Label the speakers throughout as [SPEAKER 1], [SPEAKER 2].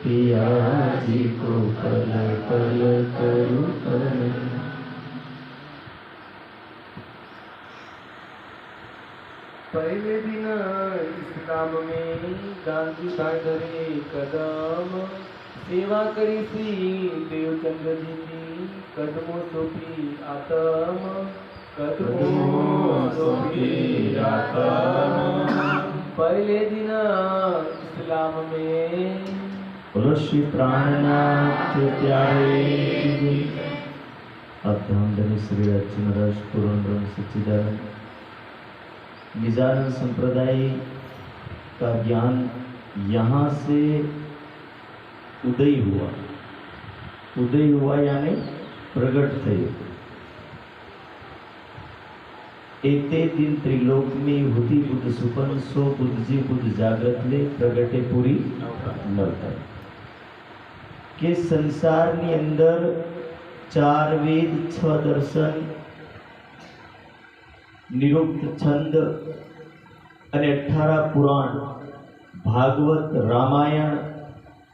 [SPEAKER 1] Piazzi को पल पल करूं करूं। पहले दिन इस्लाम में गांधी भाई कदम सेवा करी सी देवचंद्र जी की कदमों सोपी आतम कदमों सोपी आतम। पहले दिन इस्लाम में ऋषि प्राणनाथ त्यागे अभ्यंतर श्री अर्जुन रस पूर्ण ब्रह्म सच्चिदानंद निजानंद संप्रदाय का ज्ञान यहाँ से उदय हुआ यानी प्रगट थे। एते दिन त्रिलोक में हुती बुद्ध सुपन सो बुद्ध जी बुद्ध जागृत ले प्रगटे पूरी नवता के संसार ની અંદર 4 વેદ 6 દર્શન निरुक्त छंद અને 18 પુરાણ ભાગવત રામાયણ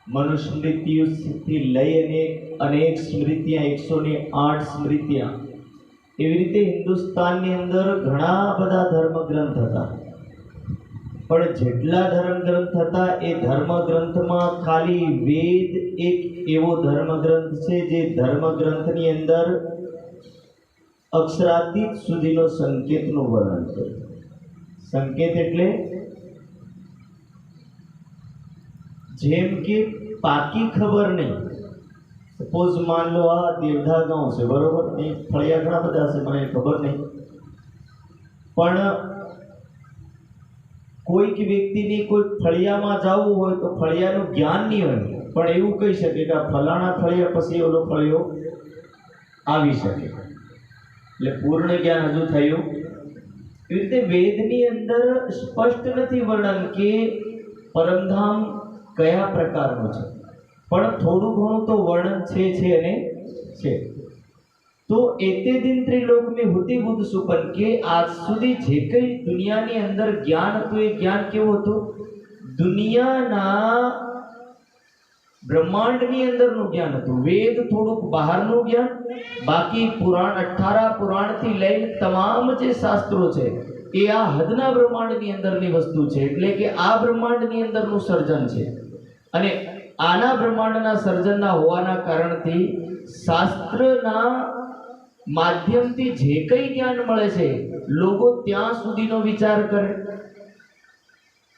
[SPEAKER 1] મનુસ્મૃતિથી લઈ અને અનેક સ્મૃતિઓ 108 સ્મૃતિઓ એવી રીતે હિન્દુસ્તાનની અંદર ઘણા બધા ધર્મ ગ્રંથ હતા પણ જેટલા ધર્મ ગ્રંથ હતા એ ધર્મ ગ્રંથમાં ખાલી વેદ એક એવો ધર્મ ગ્રંથ છે જે ધર્મ ગ્રંથની અંદર અક્ષરાતીત સુધીનો સંકેતનું વર્ણન કરે। સંકેત એટલે જેમ કે પાકી ખબર નહીં। સપોઝ मान लो आ देवधा गांव છે બરોબર એ ફળિયા ઘણા બધા છે મને ખબર નહીં પણ કોઈક વ્યક્તિની કોઈ ફળિયામાં જવું હોય તો ફળિયાનું જ્ઞાન નહીં હોય પણ એવું કહી શકે કે આ ફલાણા ફળિયા પછી ઓલો ફળિયો આવી શકે એટલે પૂર્ણ જ્ઞાન હજુ થયું। એવી રીતે વેદની અંદર સ્પષ્ટ નથી વર્ણન કે પરમધામ કયા પ્રકારનું છે પણ થોડું ઘણું તો વર્ણન છે અને છે। તો એતે દિન ત્રિલોક में होती बुद्ध सुपन के आज સુધી જે કંઈ દુનિયાની અંદર જ્ઞાન હતું એ જ્ઞાન કેવું હતું દુનિયાના બ્રહ્માંડની અંદરનું જ્ઞાન હતું। વેદ થોડુંક બહારનું જ્ઞાન બાકી પુરાણ 18 પુરાણથી લઈને તમામ જે શાસ્ત્રો છે એ આ હદના બ્રહ્માંડની અંદરની વસ્તુ છે એટલે કે આ બ્રહ્માંડની અંદરનું સર્જન છે અને આના બ્રહ્માંડના સર્જનના હોવાના કારણથી શાસ્ત્રના માધ્યમથી જે કંઈ જ્ઞાન મળે છે લોકો ત્યાં સુધીનો વિચાર કરે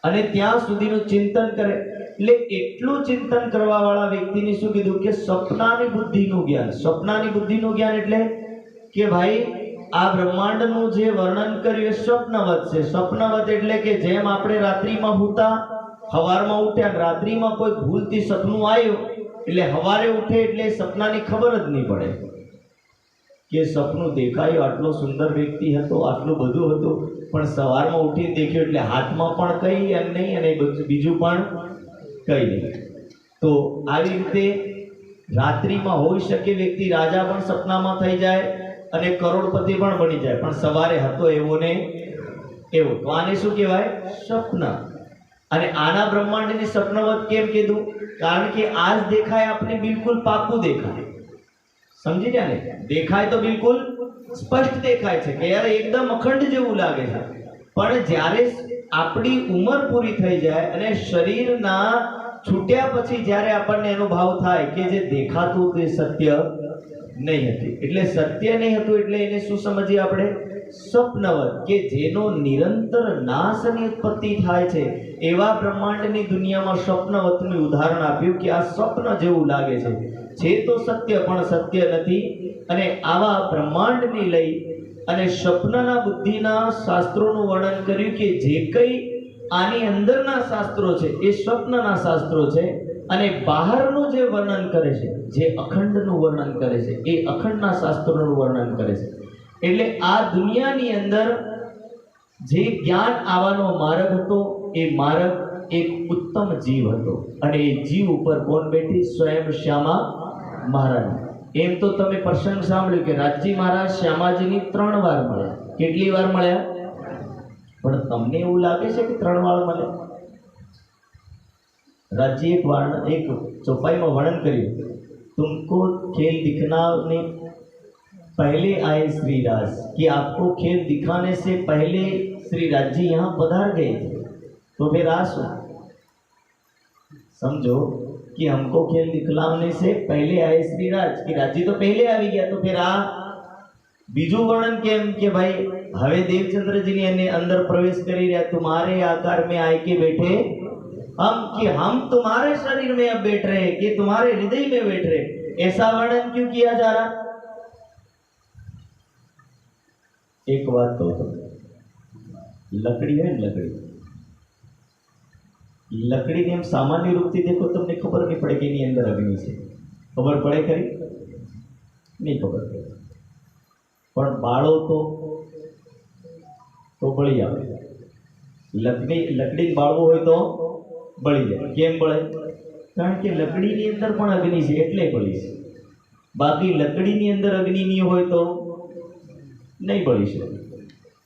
[SPEAKER 1] અને ત્યાં સુધીનું ચિંતન કરે એટલે એટલું ચિંતન કરવા વાળા વ્યક્તિને શું કીધું કે સપનાની બુદ્ધિનું જ્ઞાન। સપનાની બુદ્ધિનું જ્ઞાન એટલે કે ભાઈ આ બ્રહ્માંડનું જે વર્ણન કર્યું એ સ્વપ્નવત છે। સ્વપ્નવત એટલે કે જેમ આપણે રાત્રિમાં સૂતા સવારમાં ઉઠ્યા રાત્રિમાં કોઈ ભૂલથી સપનું આવ્યું એટલે સવારે ઉઠે એટલે સપનાની ખબર જ નહીં પડે કે સપનું દેખાયું આટલો સુંદર વ્યક્તિ હતો આટલું બધું હતું પણ સવારમાં ઉઠીને દેખ્યું એટલે હાથમાં પણ કંઈ એમ નહીં અને બીજું પણ કંઈ નહીં। તો આવી રીતે રાત્રિમાં હોઈ શકે વ્યક્તિ રાજા પણ સપનામાં થઈ જાય અને કરોડપતિ પણ બની જાય પણ સવારે હતો એવો ને એવો। તો આને શું કહેવાય સ્વપ્ન। અને આના બ્રહ્માંડની સ્વપ્નવત કેમ કીધું કારણ કે આજ દેખાય આપણે બિલકુલ પાકું દેખાય સમજી ગયા ને દેખાય તો બિલકુલ સ્પષ્ટ દેખાય છે કે યાર એકદમ અખંડ જેવું લાગે છે પણ જ્યારે આપણી ઉંમર પૂરી થઈ જાય અને શરીરના છૂટ્યા પછી જ્યારે આપણને એનો ભાવ થાય કે જે દેખાતું તે સત્ય નહીં હતું એટલે સત્ય નહીં હતું એટલે એને શું સમજીએ આપણે સ્વપ્નવત કે જેનો નિરંતર નાશ અને ઉત્પત્તિ થાય છે એવા બ્રહ્માંડની દુનિયામાં સ્વપ્નવતનું ઉદાહરણ આપ્યું કે આ સ્વપ્ન જેવું લાગે છે તો સત્ય પણ સત્ય નથી અને આવા બ્રહ્માંડને લઈ અને સ્વપ્નના બુદ્ધિના શાસ્ત્રોનું વર્ણન કર્યું કે જે કંઈ આની અંદરના શાસ્ત્રો છે એ સ્વપ્નના શાસ્ત્રો છે અને બહારનું જે વર્ણન કરે છે જે અખંડનું વર્ણન કરે છે એ અખંડના શાસ્ત્રોનું વર્ણન કરે છે। એટલે આ દુનિયાની અંદર જે જ્ઞાન આવવાનો માર્ગ હતો એ માર્ગ એક ઉત્તમ જીવ હતો અને એ જીવ ઉપર કોણ બેઠી સ્વયં શ્યામા મહારાજ। એમ તો તમે પ્રસંગ સાંભળ્યું કે રાજજી મહારાજ શ્યામાજીની 3 વાર મળ્યા। કેટલી વાર મળ્યા પણ તમને એવું લાગે છે કે 3 વાર મળે राज्य एक चौपाई में वर्णन करिए, तुमको खेल दिखने पहले आए श्रीराज, कि आपको खेल दिखाने से पहले श्रीराज जी यहाँ पधार गए थे, तो फिर आसो समझो कि हमको खेल दिखलाने से पहले आए श्रीराज, कि राजी तो पहले आ गया, तो फिर आ बीजू वर्णन केम के भाई हवे देवचंद्र जी ने अंदर प्रवेश करी रहा, तुम्हारे आकार में आए के बैठे हम, कि हम तुम्हारे शरीर में अब बैठ रहे, कि तुम्हारे हृदय में बैठ रहे, ऐसा वर्णन क्यों किया जा रहा? एक बात तो लकड़ी है, लकड़ी ने हम सामान्य रूप से देखो તમને ખબર નહીં પડે કે એની અંદર અગ્નિ છે, ખબર પડે ખરી? નહીં ખબર પડે, પણ બાળો તો બળી આવે, લકડી બાળવું હોય તો બળી જાય. કેમ બળે? કારણ કે લકડીની અંદર પણ અગ્નિ છે એટલે બળી છે. બાકી લકડીની અંદર અગ્નિ નહીં હોય તો નહીં બળી શકે.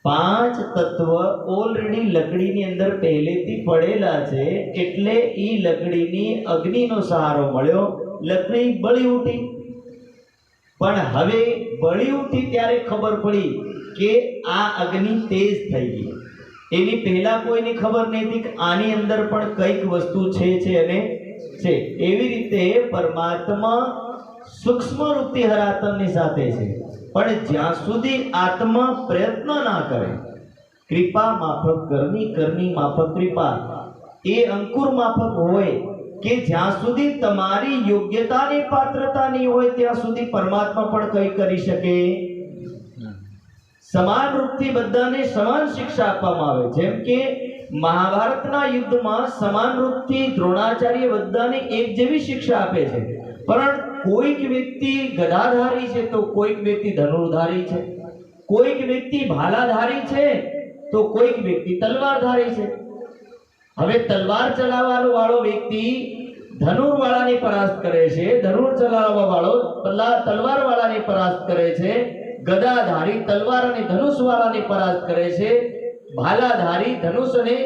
[SPEAKER 1] 5 તત્વ ઓલરેડી લકડીની અંદર પહેલેથી પડેલા છે, એટલે ઈ લકડીની અગ્નિનો સહારો મળ્યો, લકડી બળી ઉઠી. પણ હવે બળી ઉઠી ત્યારે ખબર પડી કે આ અગ્નિ તેજ થઈ ગઈ. એની પહેલા કોઈને ખબર નહોતી કે આની અંદર પણ કઈક વસ્તુ છે અને છે. એવી રીતે પરમાત્મા સૂક્ષ્મ રૂપથી હર આત્માની સાથે છે, પણ જ્યાં સુધી આત્મા પ્રયત્ન ના કરે, કૃપા માફક કરની માફક કૃપા, એ અંકુર માફક હોય કે જ્યાં સુધી તમારી યોગ્યતાની પાત્રતા નહીં હોય ત્યાં સુધી પરમાત્મા પણ કંઈ કરી શકે. સમાન રૂપથી બધાને સમાન શિક્ષા આપવામાં આવે. જેમ કે મહાભારતના યુદ્ધમાં સમાન રૂપથી દ્રોણાચાર્ય બધાને એક જેવી શિક્ષા આપે છે, પણ કોઈક વ્યક્તિ ગદાધારી છે તો કોઈક વ્યક્તિ ધનુર્ધારી છે, કોઈક વ્યક્તિ ભાલાધારી છે તો કોઈક વ્યક્તિ તલવારધારી છે. હવે તલવાર ચલાવવાનો વાળો વ્યક્તિ ધનુર વાળાને પરાસ્ત કરે છે, ધનુર ચલાવવા વાળો તલવાર વાળાને પરાસ્ત કરે છે, ગદાધારી તલવાર અને ધનુષ વાળાને પરાસ્ત કરે છે, ભાલાધારી ધનુષ અને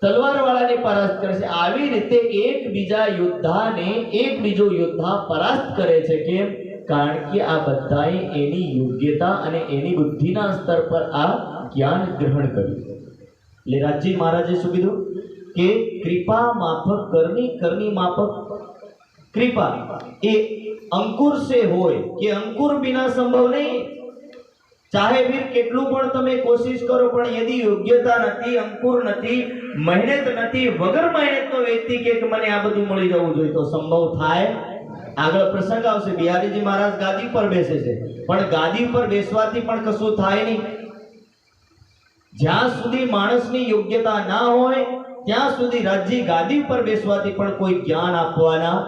[SPEAKER 1] તલવાર વાળાને પરાસ્ત કરે છે. આવી રીતે એકબીજા યોદ્ધાને એક બીજો યોદ્ધા પરાસ્ત કરે છે. કેમ? કારણ કે આ બધાએ એની યોગ્યતા અને એની બુદ્ધિના સ્તર પર આ જ્ઞાન ગ્રહણ કર્યું. એટલે રાજજી મહારાજે શું કીધું કે કૃપા માફક કરની માફક કૃપા એ અંકુર से હોય કે અંકુર बिना संभव नहीं. चाहे वीर કેટલું પણ તમે કોશિશ કરો, પણ यदि યોગ્યતા નથી, અંકુર નથી, મહેનત નથી, વગર મહેનતનો વ્યક્તિ કે મને આ બધું મળી જવું જોઈએ તો સંભવ થાય? આગળ પ્રસંગ આવશે. બિહારીજી મહારાજ ગાદી પર બેસે છે, પણ ગાદી પર બેસવાથી પણ કશું થાય નહીં. જ્યાં સુધી માણસની યોગ્યતા ના હોય ત્યાં સુધી રાજજી ગાદી પર બેસવાથી પણ કોઈ જ્ઞાન આપવાના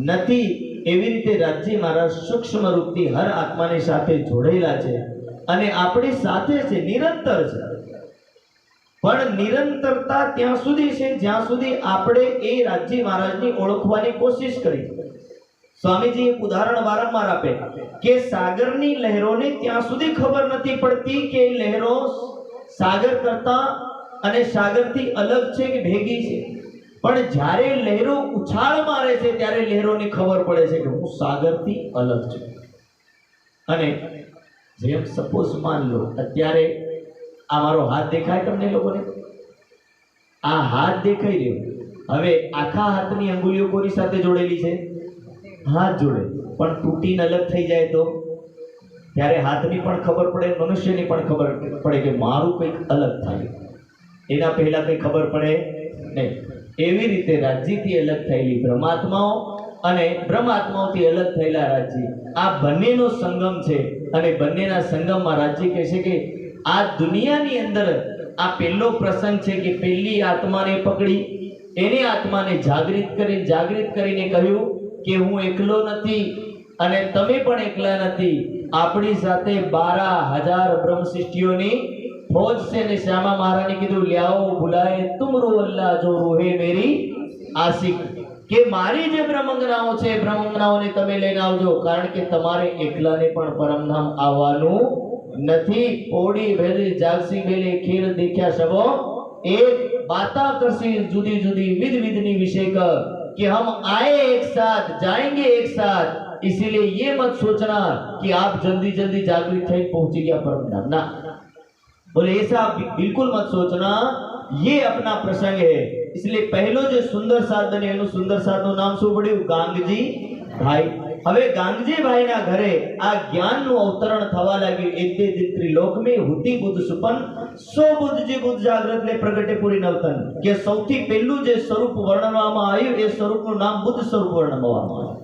[SPEAKER 1] નથી. એવી રીતે રાજજી મહારાજ સૂક્ષ્મ રૂપથી હર આત્માની સાથે જોડાયેલા છે અને આપણી સાથે છે, નિરંતર છે. પણ નિરંતરતા ત્યાં સુધી છે જ્યાં સુધી આપણે એ રાજજી મહારાજની ઓળખવાની કોશિશ કરી. સ્વામીજી એક ઉદાહરણ વારંવાર આપે કે સાગરની લહેરોને ત્યાં સુધી ખબર નથી પડતી કે એ લહેરો સાગર કરતા અને સાગરથી અલગ છે કે ભેગી છે, પણ જ્યારે લહેરો ઉછાળ મારે છે ત્યારે લહેરોને ખબર પડે છે કે હું સાગરથી અલગ છું. અને જેમ સપોઝ માન લો અત્યારે આ મારો હાથ દેખાય તમને લોકોને? આ હાથ દેખાઈ રહ્યો. હવે આખા હાથની અંગુલીઓ કોની સાથે જોડેલી છે? હાથ જોડે. પણ તૂટીને અલગ થઈ જાય તો ત્યારે હાથની પણ ખબર પડે, મનુષ્યની પણ ખબર પડે કે મારું કંઈક અલગ થાય. એના પહેલા કંઈ ખબર પડે નહીં. એવી રીતે રાજ્યથી અલગ થયેલી બ્રહ્માત્માઓ અને બ્રહ્માત્માઓથી અલગ થયેલા રાજ્ય, આ બંનેનો સંગમ છે. અને બંનેના સંગમમાં રાજ્ય કહે છે કે આ દુનિયાની અંદર આ પહેલો પ્રસંગ છે કે પહેલી આત્માને પકડી એની આત્માને જાગૃત કરીને કહ્યું કે હું એકલો નથી અને તમે પણ એકલા નથી. આપણી સાથે 12,000 બ્રહ્મ સૃષ્ટિઓની ફौज से ने श्यामा महारानी कीधु ल्याओ बुलाए तुमरो अल्लाह जो रोहे मेरी आशिक, के मारी जे ब्रह्मंगनाओ छे ब्रह्मंगनाओने तमे लईने आवजो, कारण के तमारे एकलाने पण परमधाम आववानुं नथी. ओडी भेली जागसी बेली खेल देख्या सबो एक बाता करसी जुदी जुदी विध विधनी विषय कर कि हम आए एक साथ जाएंगे एक साथ, इसीलिए ये मत सोचना कि आप जल्दी जल्दी जागृत थे पहुंच गया परम धाम ना। बोले ऐसा बिल्कुल मत सोचना, ये अपना प्रसंग है। इसलिए पहलो जो सुंदर साथ बने एनु सुंदर साथ નું નામ શું પડ્યું? ગાંગજી ભાઈ। હવે ગાંગજી ભાઈના ઘરે આ જ્ઞાનનું અવતરણ થવા લાગ્યું। એક બે દિન ત્રિલોકમે હુતી બુદ્ધ સુપન સો બુદ્ધજી બુદ્ધ જાગ્રત લે પ્રગટે પૂરી નવતન, કે સૌથી પહેલું જે સ્વરૂપ વર્ણવવામાં આવ્યું એ સ્વરૂપનું નામ બુદ્ધ સ્વરૂપ વર્ણવવામાં આવ્યું।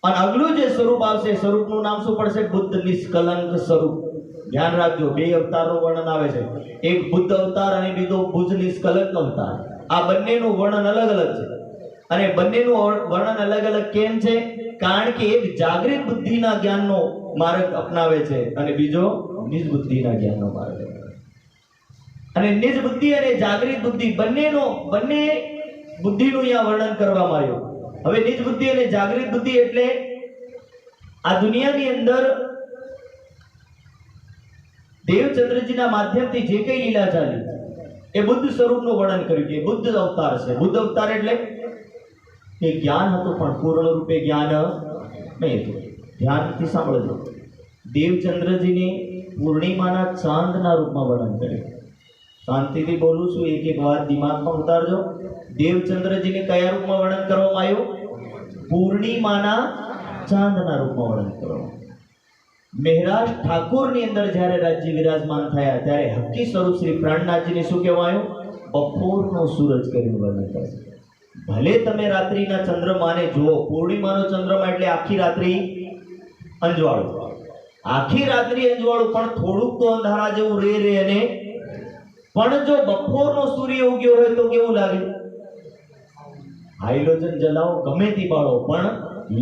[SPEAKER 1] અને આગલું જે સ્વરૂપ આવશે એ સ્વરૂપનું નામ શું પડશે? બુદ્ધ નિષ્કલંક સ્વરૂપ। ध्यान रखो, बे अवतारનું વર્ણન આવે છે, એક બુદ્ધ અવતાર અને બીજો બુદ્ધ નિષ્કલંક અવતાર। આ બંનેનું વર્ણન અલગ અલગ છે અને બંનેનું વર્ણન અલગ અલગ કેમ છે? કારણ કે એક જાગૃત બુદ્ધિના જ્ઞાનનો માર્ગ અપનાવે છે અને બીજો નિજ બુદ્ધિના જ્ઞાનનો માર્ગ। અને નિજ બુદ્ધિ અને જાગૃત બુદ્ધિ બંને બુદ્ધિનું અહીંયા વર્ણન કરવામાં આવ્યું। હવે નિજ બુદ્ધિ અને જાગૃત બુદ્ધિ એટલે આ દુનિયાની અંદર દેવચંદ્રજીના માધ્યમથી જે કઈ લીલા ચાલી એ બુદ્ધ સ્વરૂપનું વર્ણન કર્યું કે બુદ્ધ અવતાર છે। બુદ્ધ અવતાર એટલે કે જ્ઞાન હતું પણ પૂર્ણ રૂપે જ્ઞાન નહીં હતું। ધ્યાનથી સાંભળજો, દેવચંદ્રજીને પૂર્ણિમાના ચાંદના રૂપમાં વર્ણન કર્યું। શાંતિથી બોલું છું, એક એક વાત દિમાગમાં ઉતારજો। દેવચંદ્રજીને કયા રૂપમાં વર્ણન કરવામાં આવ્યું? પૂર્ણિમાના ચાંદના રૂપમાં વર્ણન કરવામાં। મહેરાજ ઠાકોરની અંદર જ્યારે રાજ્ય વિરાજમાન થયા ત્યારે હક્કી સ્વરૂપ શ્રી પ્રાણનાથજીને શું કહેવાયું? બપોરનો સૂરજ કરીને વર્ણન કરે। ભલે તમે રાત્રિના ચંદ્રમાને જુઓ, પૂર્ણિમાનો ચંદ્રમા એટલે આખી રાત્રિ અંજવાળું, આખી રાત્રિ અંજવાળું, પણ થોડુંક તો અંધારા જેવું રે અને પણ જો બપોરનો સૂર્ય ઉગ્યો હોય તો કેવું લાગે? હાઇડ્રોજન જલાવો, ગમે તે બાળો, પણ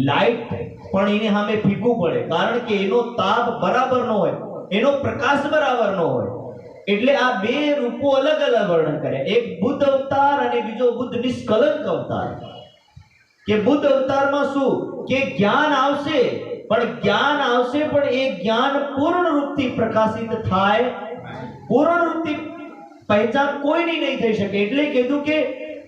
[SPEAKER 1] લાઈટ પણ એની સામે ફીકું પડે, કારણ કે એનો તાપ બરાબર ન હોય, એનો પ્રકાશ બરાબર ન હોય। એટલે આ બે રૂપો અલગ અલગ વર્ણન કર્યા, એક બુદ્ધ અવતાર અને બીજો બુદ્ધ નિષ્કલંક અવતાર। કે બુદ્ધ અવતારમાં શું કે જ્ઞાન આવશે, પણ જ્ઞાન આવશે પણ એ જ્ઞાન પૂર્ણ રૂપથી પ્રકાશિત થાય, પૂર્ણ રૂપથી પહેચાન કોઈની નહીં થઈ શકે। એટલે કીધું કે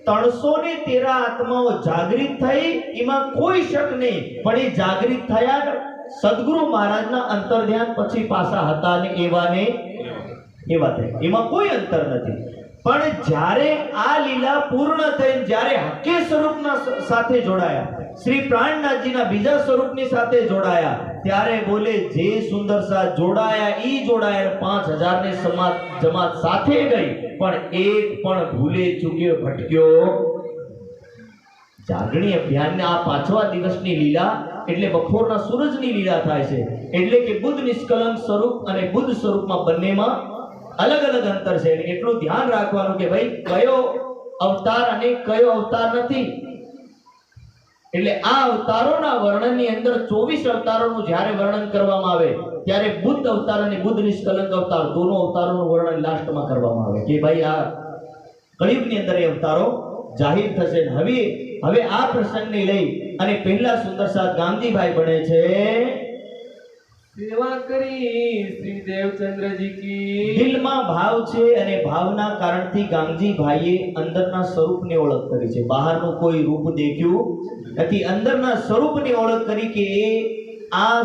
[SPEAKER 1] 313 આત્માઓ જાગૃત થઈ, એમાં કોઈ શક નહીં, પણ એ જાગૃત થયા સદગુરુ મહારાજના અંતર્ધ્યાન પછી પાછા હતા ને એવા થયા, એમાં કોઈ અંતર નથી। પણ જ્યારે આ લીલા પૂર્ણ થઈ, જ્યારે હકે સ્વરૂપના સાથે જોડાયા, શ્રી પ્રાણનાથજીના બીજા સ્વરૂપની સાથે જોડાયા, ત્યારે બોલે જે સુંદર સાથ જોડાયા ઈ જોડાયા 5000 ને જમાત સાથે ગઈ, પણ એક પણ ભૂલે ચૂક્યો ભટક્યો। જાગણી અભિયાનના આ 5મા દિવસની લીલા એટલે બપોરના સૂરજની લીલા થાય છે। એટલે કે બુદ્ધ નિષ્કલંક સ્વરૂપ અને બુદ્ધ સ્વરૂપમાં બંનેમાં અલગ અલગ અંતર છે। એટલું ધ્યાન રાખવાનું કે ભાઈ કયો અવતાર અને કયો અવતાર નથી। એટલે આ અવતારોના વર્ણનની અંદર 24 અવતારોનું જ્યારે વર્ણન કરવામાં આવે ત્યારે બુદ્ધ અવતાર અને બુદ્ધ નિષ્કલંક અવતાર દોનો અવતારોનું વર્ણન લાસ્ટમાં કરવામાં આવે કે ભાઈ આ કળિયુગની અંદર એ અવતારો જાહેર થશે। હવે આ પ્રસંગને લઈ અને પહેલા સુંદર સાથ ગાંધીભાઈ બને છે।
[SPEAKER 2] સેવા કરી શ્રી દેવચંદ્રજી કી
[SPEAKER 1] દિલમાં ભાવ છે અને ભાવના કારણથી ગાંધીભાઈએ અંદરના સ્વરૂપની ઓળખ કરી છે। બહારનું કોઈ રૂપ દેખ્યું નથી, અંદરના સ્વરૂપની ઓળખ કરી કે આ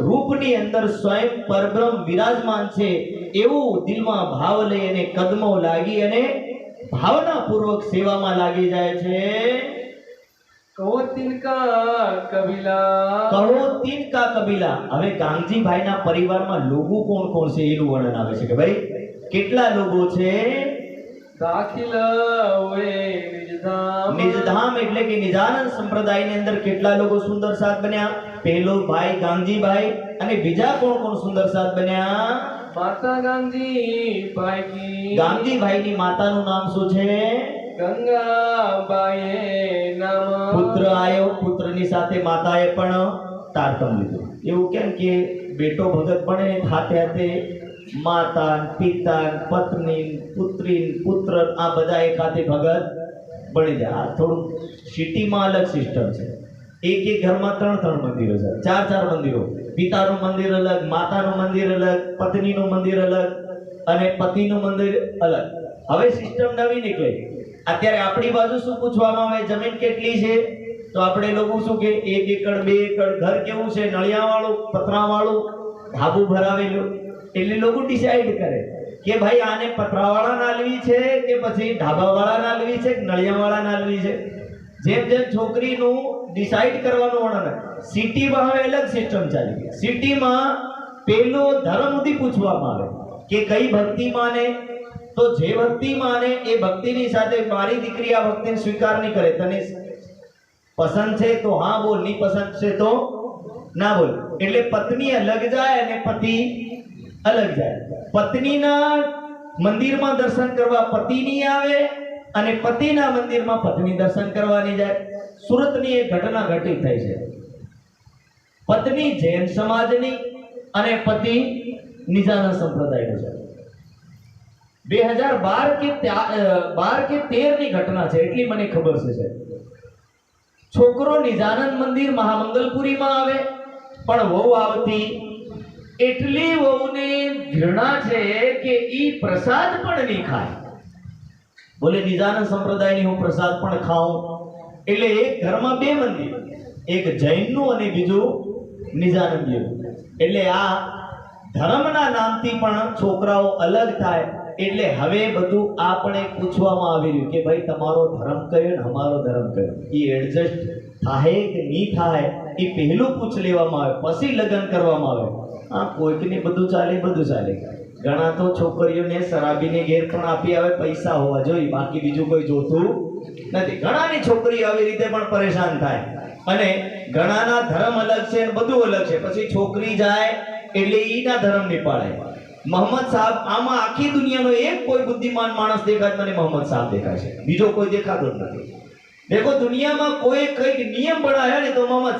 [SPEAKER 1] રૂપની અંદર સ્વયં પરબ્રહ્મ વિરાજમાન છે એવું દિલમાં ભાવ લઈ અને કદમો લાગી અને ભાવનાપૂર્વક સેવામાં લાગી જાય છે।
[SPEAKER 2] કહો તિનકા કબીલા,
[SPEAKER 1] કહો તિનકા કબીલા। હવે ગાંધીભાઈના પરિવારમાં લોકો કોણ કોણ છે એનું વર્ણન આવે છે કે ભાઈ કેટલા લોકો છે?
[SPEAKER 2] દાખિલ હોય
[SPEAKER 1] નિજધામ એટલે કે નિજાનંદ સંપ્રદાયની અંદર કેટલા લોકો સુંદર સાથ બન્યા? પહેલો ભાઈ ગાંધીભાઈ અને બીજા કોણ કોણ સુંદર સાથ બન્યા?
[SPEAKER 2] માતા ગાંધીભાઈ કી,
[SPEAKER 1] ગાંધીભાઈની માતાનું નામ શું છે?
[SPEAKER 2] ગંગાબાઈ નામ।
[SPEAKER 1] પુત્ર આયો, પુત્રની સાથે માતાએ પણ તારતમ લીધું। એવું કેમ કે બેટો ભગત બને હાથે હાથે માતા, પિતા, પત્ની, પુત્રી, પુત્ર આ બધા એક હાથે ભગત બની જાય। આ થોડું સિટીમાં અલગ સિસ્ટમ છે। એક ઘરમાં 3 મંદિરો છે, 4 મંદિરો, પિતાનું મંદિર અલગ, માતાનું મંદિર અલગ, પત્નીનું મંદિર અલગ અને પતિનું મંદિર અલગ। હવે સિસ્ટમ નવી નીકળે. અત્યારે આપણી બાજુ શું પૂછવામાં આવે, જમીન કેટલી છે? તો આપણે લોકો શું કે 1 એકડ 2 એકડ, ઘર કેવું છે, નળિયાવાળું, પતરાવાળું, ધાબુ ભરાવેલું. એટલે લોકો ડિસાઈડ કરે કે ભાઈ આને પતરાવાળા નાલવી છે કે પછી ધાબાવાળા નાલવી છે કે નળિયાવાળા નાલવી છે. જેમ જેમ છોકરીનું ડિસાઈડ કરવાનું વર્ણન. સિટીમાં હવે અલગ સિસ્ટમ ચાલી ગઈ. સિટીમાં પેલો ધર્મ સુધી પૂછવામાં આવે કે કઈ ભક્તિ માને, તો જે ભક્તિ માને એ ભક્તિની સાથે મારી દીકરી આ ભક્તિને સ્વીકાર નહીં કરે, તને પસંદ છે તો હા બોલ, નહીં પસંદ છે તો ના બોલ. એટલે પત્ની અલગ જાય અને પતિ અલગ જાય. પત્નીના મંદિરમાં દર્શન કરવા પતિ નહીં આવે અને પતિના મંદિરમાં પત્ની દર્શન કરવા નહીં જાય. સુરતની એક ઘટના ઘટિત થઈ છે. પત્ની જૈન સમાજની અને પતિ નિજાના સંપ્રદાયનો છે. 2012 કે 13 ની ઘટના છે, એટલી મને ખબર છે. છોકરો નિજાનંદ મંદિર મહામંગલપુરીમાં આવે, પણ વહુ આવતી એટલી વહુને ઘૃણા છે કે ઈ પ્રસાદ પણ નહીં ખાય. બોલે નિજાનંદ સંપ્રદાયની હું પ્રસાદ પણ ખાઉં. એટલે એક ઘરમાં 2 મંદિર, એક જૈનનું અને બીજું નિજાનંદીનું. એટલે આ ધર્મના નામથી પણ છોકરાઓ અલગ થાય. એટલે હવે બધું આપણે પૂછવામાં આવી રહ્યું કે ભાઈ તમારો ધર્મ કયો ને અમારો ધર્મ કયો. એ એડજસ્ટ થાય કે નહીં થાય એ પહેલું પૂછ લેવામાં આવે, પછી લગ્ન કરવામાં આવે. આ કોઈકને બધું ચાલે, બધું ચાલે. ઘણા તો છોકરીઓને શરાબીને ઘેર પણ આપી આવે, પૈસા હોવા જોઈએ, બાકી બીજું કોઈ જોતું નથી. ઘણાની છોકરી આવી રીતે પણ પરેશાન થાય. અને ઘણાના ધર્મ અલગ છે અને બધું અલગ છે. પછી છોકરી જાય એટલે ઈના ધર્મ નહીં પાળે. મોહમ્મદ સાહેબ, આમાં આખી દુનિયાનો એક કોઈ બુદ્ધિમાન માણસ દેખાય, મને મોહમ્મદ સાહેબ દેખાય છે, બીજો કોઈ દેખાતો જ નથી. દેખો દુનિયામાં કોઈ કઈક નિયમ બનાવ્યા ને તો મોહમ્મદ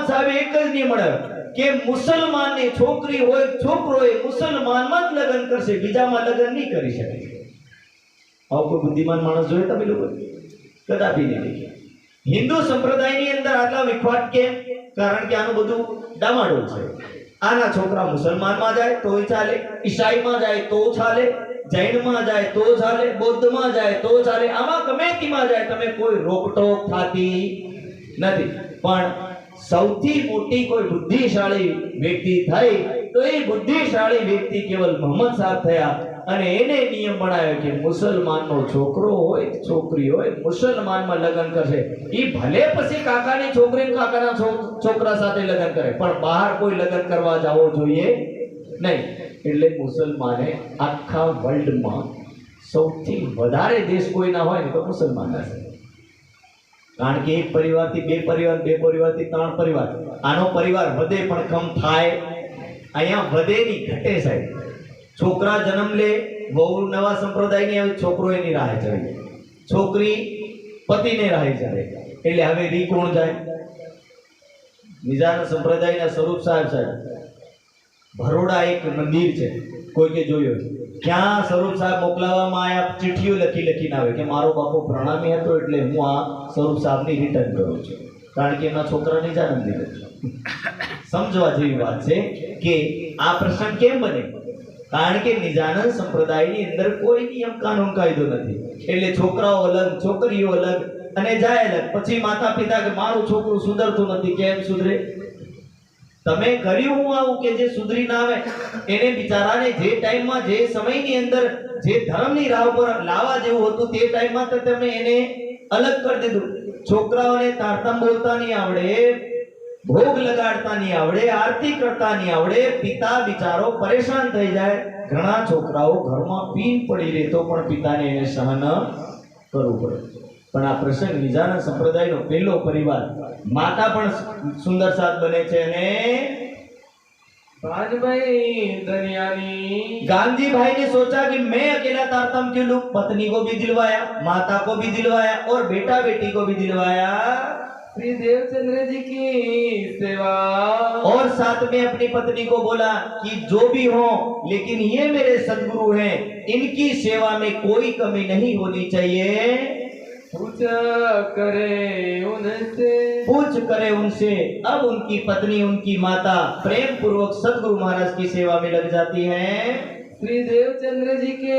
[SPEAKER 1] સાહેબે એક જ નિયમ બનાવ્યો કે મુસલમાનની છોકરી હોય, છોકરો હોય, મુસલમાનમાં જ લગ્ન કરશે, બીજામાં લગ્ન નહીં કરી શકે. આવો કોઈ બુદ્ધિમાન માણસ જોયે તમે લોકો? કદાપી નહીં દેખ્યા. હિન્દુ સંપ્રદાયની અંદર આટલા વિખવાટ કેમ? કારણ કે આનું બધું ડામાડોળ છે. આના છોકરા મુસલમાનમાં જાય તોય ચાલે, ઈસાઈમાં જાય તો ચાલે, જૈનમાં જાય તો ચાલે, બૌદ્ધમાં જાય તો ચાલે. આમાં ગમે તેમાં જાય, તમે કોઈ રોકટોક થતી નથી. પણ સૌથી મોટી કોઈ બુદ્ધિશાળી વ્યક્તિ થઈ તો એ બુદ્ધિશાળી વ્યક્તિ કેવલ મોહમ્મદ સાહેબ થયા અને એને નિયમ બનાવ્યો કે મુસલમાનનો છોકરો હોય, છોકરી હોય, મુસલમાનમાં લગ્ન કરશે. એ ભલે પછી કાકાની છોકરી કાકાના છોકરા સાથે લગ્ન કરે, પણ બહાર કોઈ લગ્ન કરવા જવો જોઈએ નહીં. એટલે મુસલમાને આખા વર્લ્ડમાં સૌથી વધારે દેશ કોઈ ના હોય ને તો મુસલમાન હશે. કારણ કે એક પરિવારથી 2 પરિવાર, 2 પરિવારથી 3 પરિવાર, આનો પરિવાર વધે પણ કમ થાય. અહીંયા વધે નહીં, ઘટે સાહેબ. છોકરા જન્મ લે, વહુ નવા સંપ્રદાયની આવે, છોકરો એની રાહે ચડે, છોકરી પતિને રાહે ચડે. એટલે હવે રી કોણ જાય? નિજાના સંપ્રદાયના સ્વરૂપ સાહેબ ભરોડા એક મંદિર છે, કોઈને જોયું? ક્યાં સ્વરૂપ સાહેબ મોકલાવવામાં આવ્યા, ચિઠ્ઠીઓ લખીને આવે કે મારો બાપુ પ્રણામી હતો એટલે હું આ સ્વરૂપ સાહેબની રિટર્ન કરું છું, કારણ કે એમના છોકરા નિજાનંદી છે. સમજવા જેવી વાત છે કે આ પ્રસંગ કેમ બને? કારણ કે નિજાનંદ સંપ્રદાયની અંદર કોઈ નિયમ કાનૂન કાયદો નથી. એટલે છોકરાઓ અલગ, છોકરીઓ અલગ અને જાય અલગ. પછી માતા પિતા કે મારું છોકરું સુધરતું નથી, કેમ સુધરે? તમે કર્યું હું આવું કે જે સુધરી ના આવે? એને બિચારાને જે ટાઈમમાં, જે સમયની અંદર જે ધર્મની રાહ પર લાવવા જેવું હતું તે ટાઈમમાં તો તમે એને અલગ કરી દીધું. છોકરાઓને તારતમ બોલતા નહીં આવડે, ભોગ લગાડતા નહીં આવડે, આરતી કરતા નહીં આવડે, પિતા બિચારો પરેશાન થઈ જાય. ઘણા છોકરાઓ ઘરમાં પીન પડી રહેતો પણ પિતાને એને સહન કરવું પડે. પણ આ પ્રસંગ નિજાના સંપ્રદાયનો પહેલો પરિવાર, માતા પણ સુંદર સાથ બને છે. અને गांधी भाई ने सोचा कि मैं अकेला तारतम क्यों लूं? पत्नी को भी दिलवाया, माता को भी दिलवाया और बेटा बेटी को भी दिलवाया,
[SPEAKER 2] श्री देवचंद्र जी की सेवा।
[SPEAKER 1] और साथ में अपनी पत्नी को बोला कि जो भी हो लेकिन ये मेरे सदगुरु हैं, इनकी सेवा में कोई कमी नहीं होनी चाहिए।
[SPEAKER 2] पूछ करे उनसे।
[SPEAKER 1] अब उनकी पत्नी, उनकी माता प्रेम पूर्वक सदगुरु महाराज की सेवा में लग जाती हैं।
[SPEAKER 2] श्री देवचंद्र जी के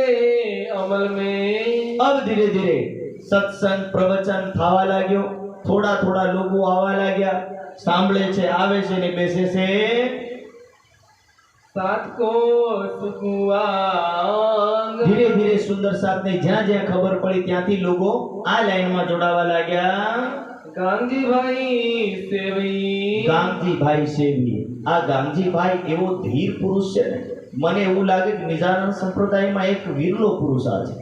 [SPEAKER 2] अमल में
[SPEAKER 1] अब धीरे धीरे સત્સંગ પ્રવચન થવા લાગ્યો, થોડા થોડા લોકો આવવા લાગ્યા, સાંભળે છે, આવે છે ને બેસે છે.
[SPEAKER 2] सात को सुकुआंग
[SPEAKER 1] ધીરે ધીરે સુંદર સાતને જ્યાં જ્યાં ખબર પડી ત્યાંથી લોકો આ લાઈનમાં જોડાવા લાગ્યા.
[SPEAKER 2] गांधी भाई सेवी
[SPEAKER 1] ગામજીભાઈ સેવી. આ ગામજીભાઈ એવો ધીર પુરુષ છે ને, મને એવું લાગે કે નિજાનંદ સંપ્રદાયમાં એક વિરલો પુરુષ આ છે.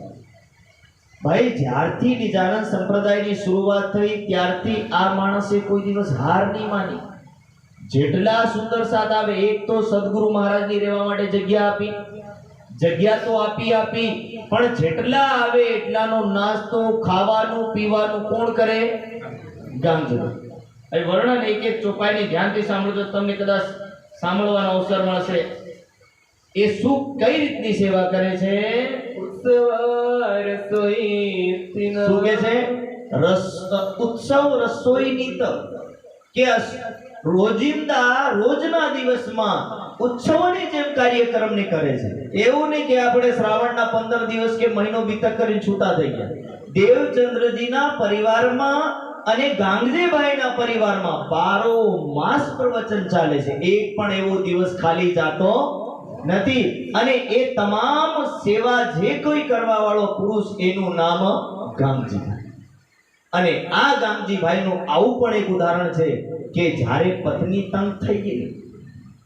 [SPEAKER 1] ભાઈ જ્યારથી નિજાનંદ સંપ્રદાયની શરૂઆત થઈ ત્યારથી આ માણસે કોઈ દિવસ હાર નહીં માની. જેટલા સુંદર સાથ આવે, એક તો સદગુરુ મહારાજની રહેવા માટે જગ્યા આપી, જગ્યા તો આપી પણ જેટલા આવે એટલાનો નાસ્તો, ખાવાનું, પીવાનું કોણ કરે? ગામજીભાઈ. હવે વર્ણન એક એક ચોપાઈની ધ્યાનથી સાંભળો તો તમને કદાચ સાંભળવાનો અવસર મળશે. એ શું કઈ રીતની સેવા કરે છે?
[SPEAKER 2] उत्सव रसोई तीन
[SPEAKER 1] શું કે છે? ઉત્સવ રસોઈની કે રોજિંદા રોજના દિવસમાં ઉત્સવની જેમ કાર્યક્રમને કરે છે. એવું નહીં કે આપણે શ્રાવણના 15 દિવસ કે મહિનો બીતક કરીને છૂટા થઈ ગયા. દેવચંદ્રજીના પરિવારમાં અને ગાંગજીભાઈના પરિવારમાં 12 માસ પ્રવચન ચાલે છે. એક પણ એવો દિવસ ખાલી જાતો નથી. અને એ તમામ સેવા જે કોઈ કરવા વાળો પુરુષ એનું નામ ગામજીભાઈ. અને આ ગામજીભાઈનું આવું પણ એક ઉદાહરણ છે કે જ્યારે પત્ની તંગ થઈ ગઈ ને,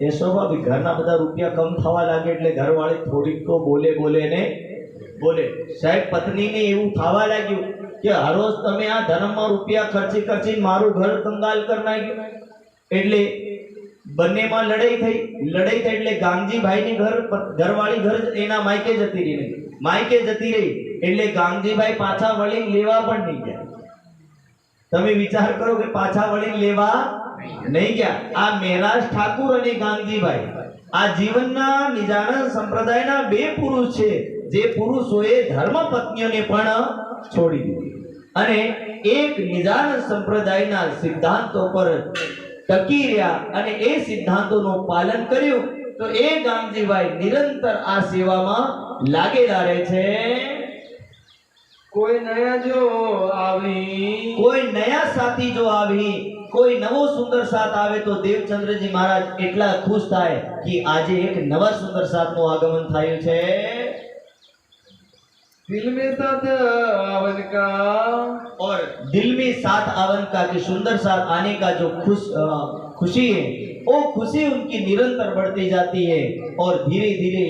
[SPEAKER 1] એ સ્વાભાવિક, ઘરના બધા રૂપિયા કમ થવા લાગે એટલે ઘરવાળી થોડીક તો બોલે ને બોલે. સાહેબ, પત્નીને એવું થવા લાગ્યું કે હરોજ તમે આ ધર્મમાં રૂપિયા ખર્ચી મારું ઘર કંગાલ કરી નાખ્યું. એટલે બંનેમાં લડાઈ થઈ એટલે ગામજીભાઈની ઘરવાળી ઘર એના માયકે જતી રહી. એટલે ગામજીભાઈ પાછા વળી લેવા પણ નહીં ગયા. તમે વિચાર કરો કે પાછા વળી લેવા નહીં ગયા. આ મહેરાજ ઠાકુર અને ગામજીભાઈ આ જીવનના નિજાનંદ સંપ્રદાયના બે પુરુષ છે, જે પુરુષોએ ધર્મ પત્નીઓને પણ છોડી દીધી અને એક નિજાનંદ સંપ્રદાયના સિદ્ધાંતો પર ટકી રહ્યા અને એ સિદ્ધાંતોનું પાલન કર્યું. તો એ ગામજીભાઈ નિરંતર આ સેવામાં લાગેલા રહે છે.
[SPEAKER 2] कोई नया जो आवी
[SPEAKER 1] કોઈ નયા સાથી જો આવી, કોઈ નવો સુંદર સાથ આવે તો દેવચંદ્રજી મહારાજ એટલા ખુશ થાય કે આજે એક નવા સુંદર સાથનું આગમન થયું છે.
[SPEAKER 2] दिल में साथ आवन का
[SPEAKER 1] और दिल में साथ आवन का कि सुंदर साथ आने का जो खुशी है, वो खुशी उनकी निरंतर बढ़ती जाती है. और धीरे धीरे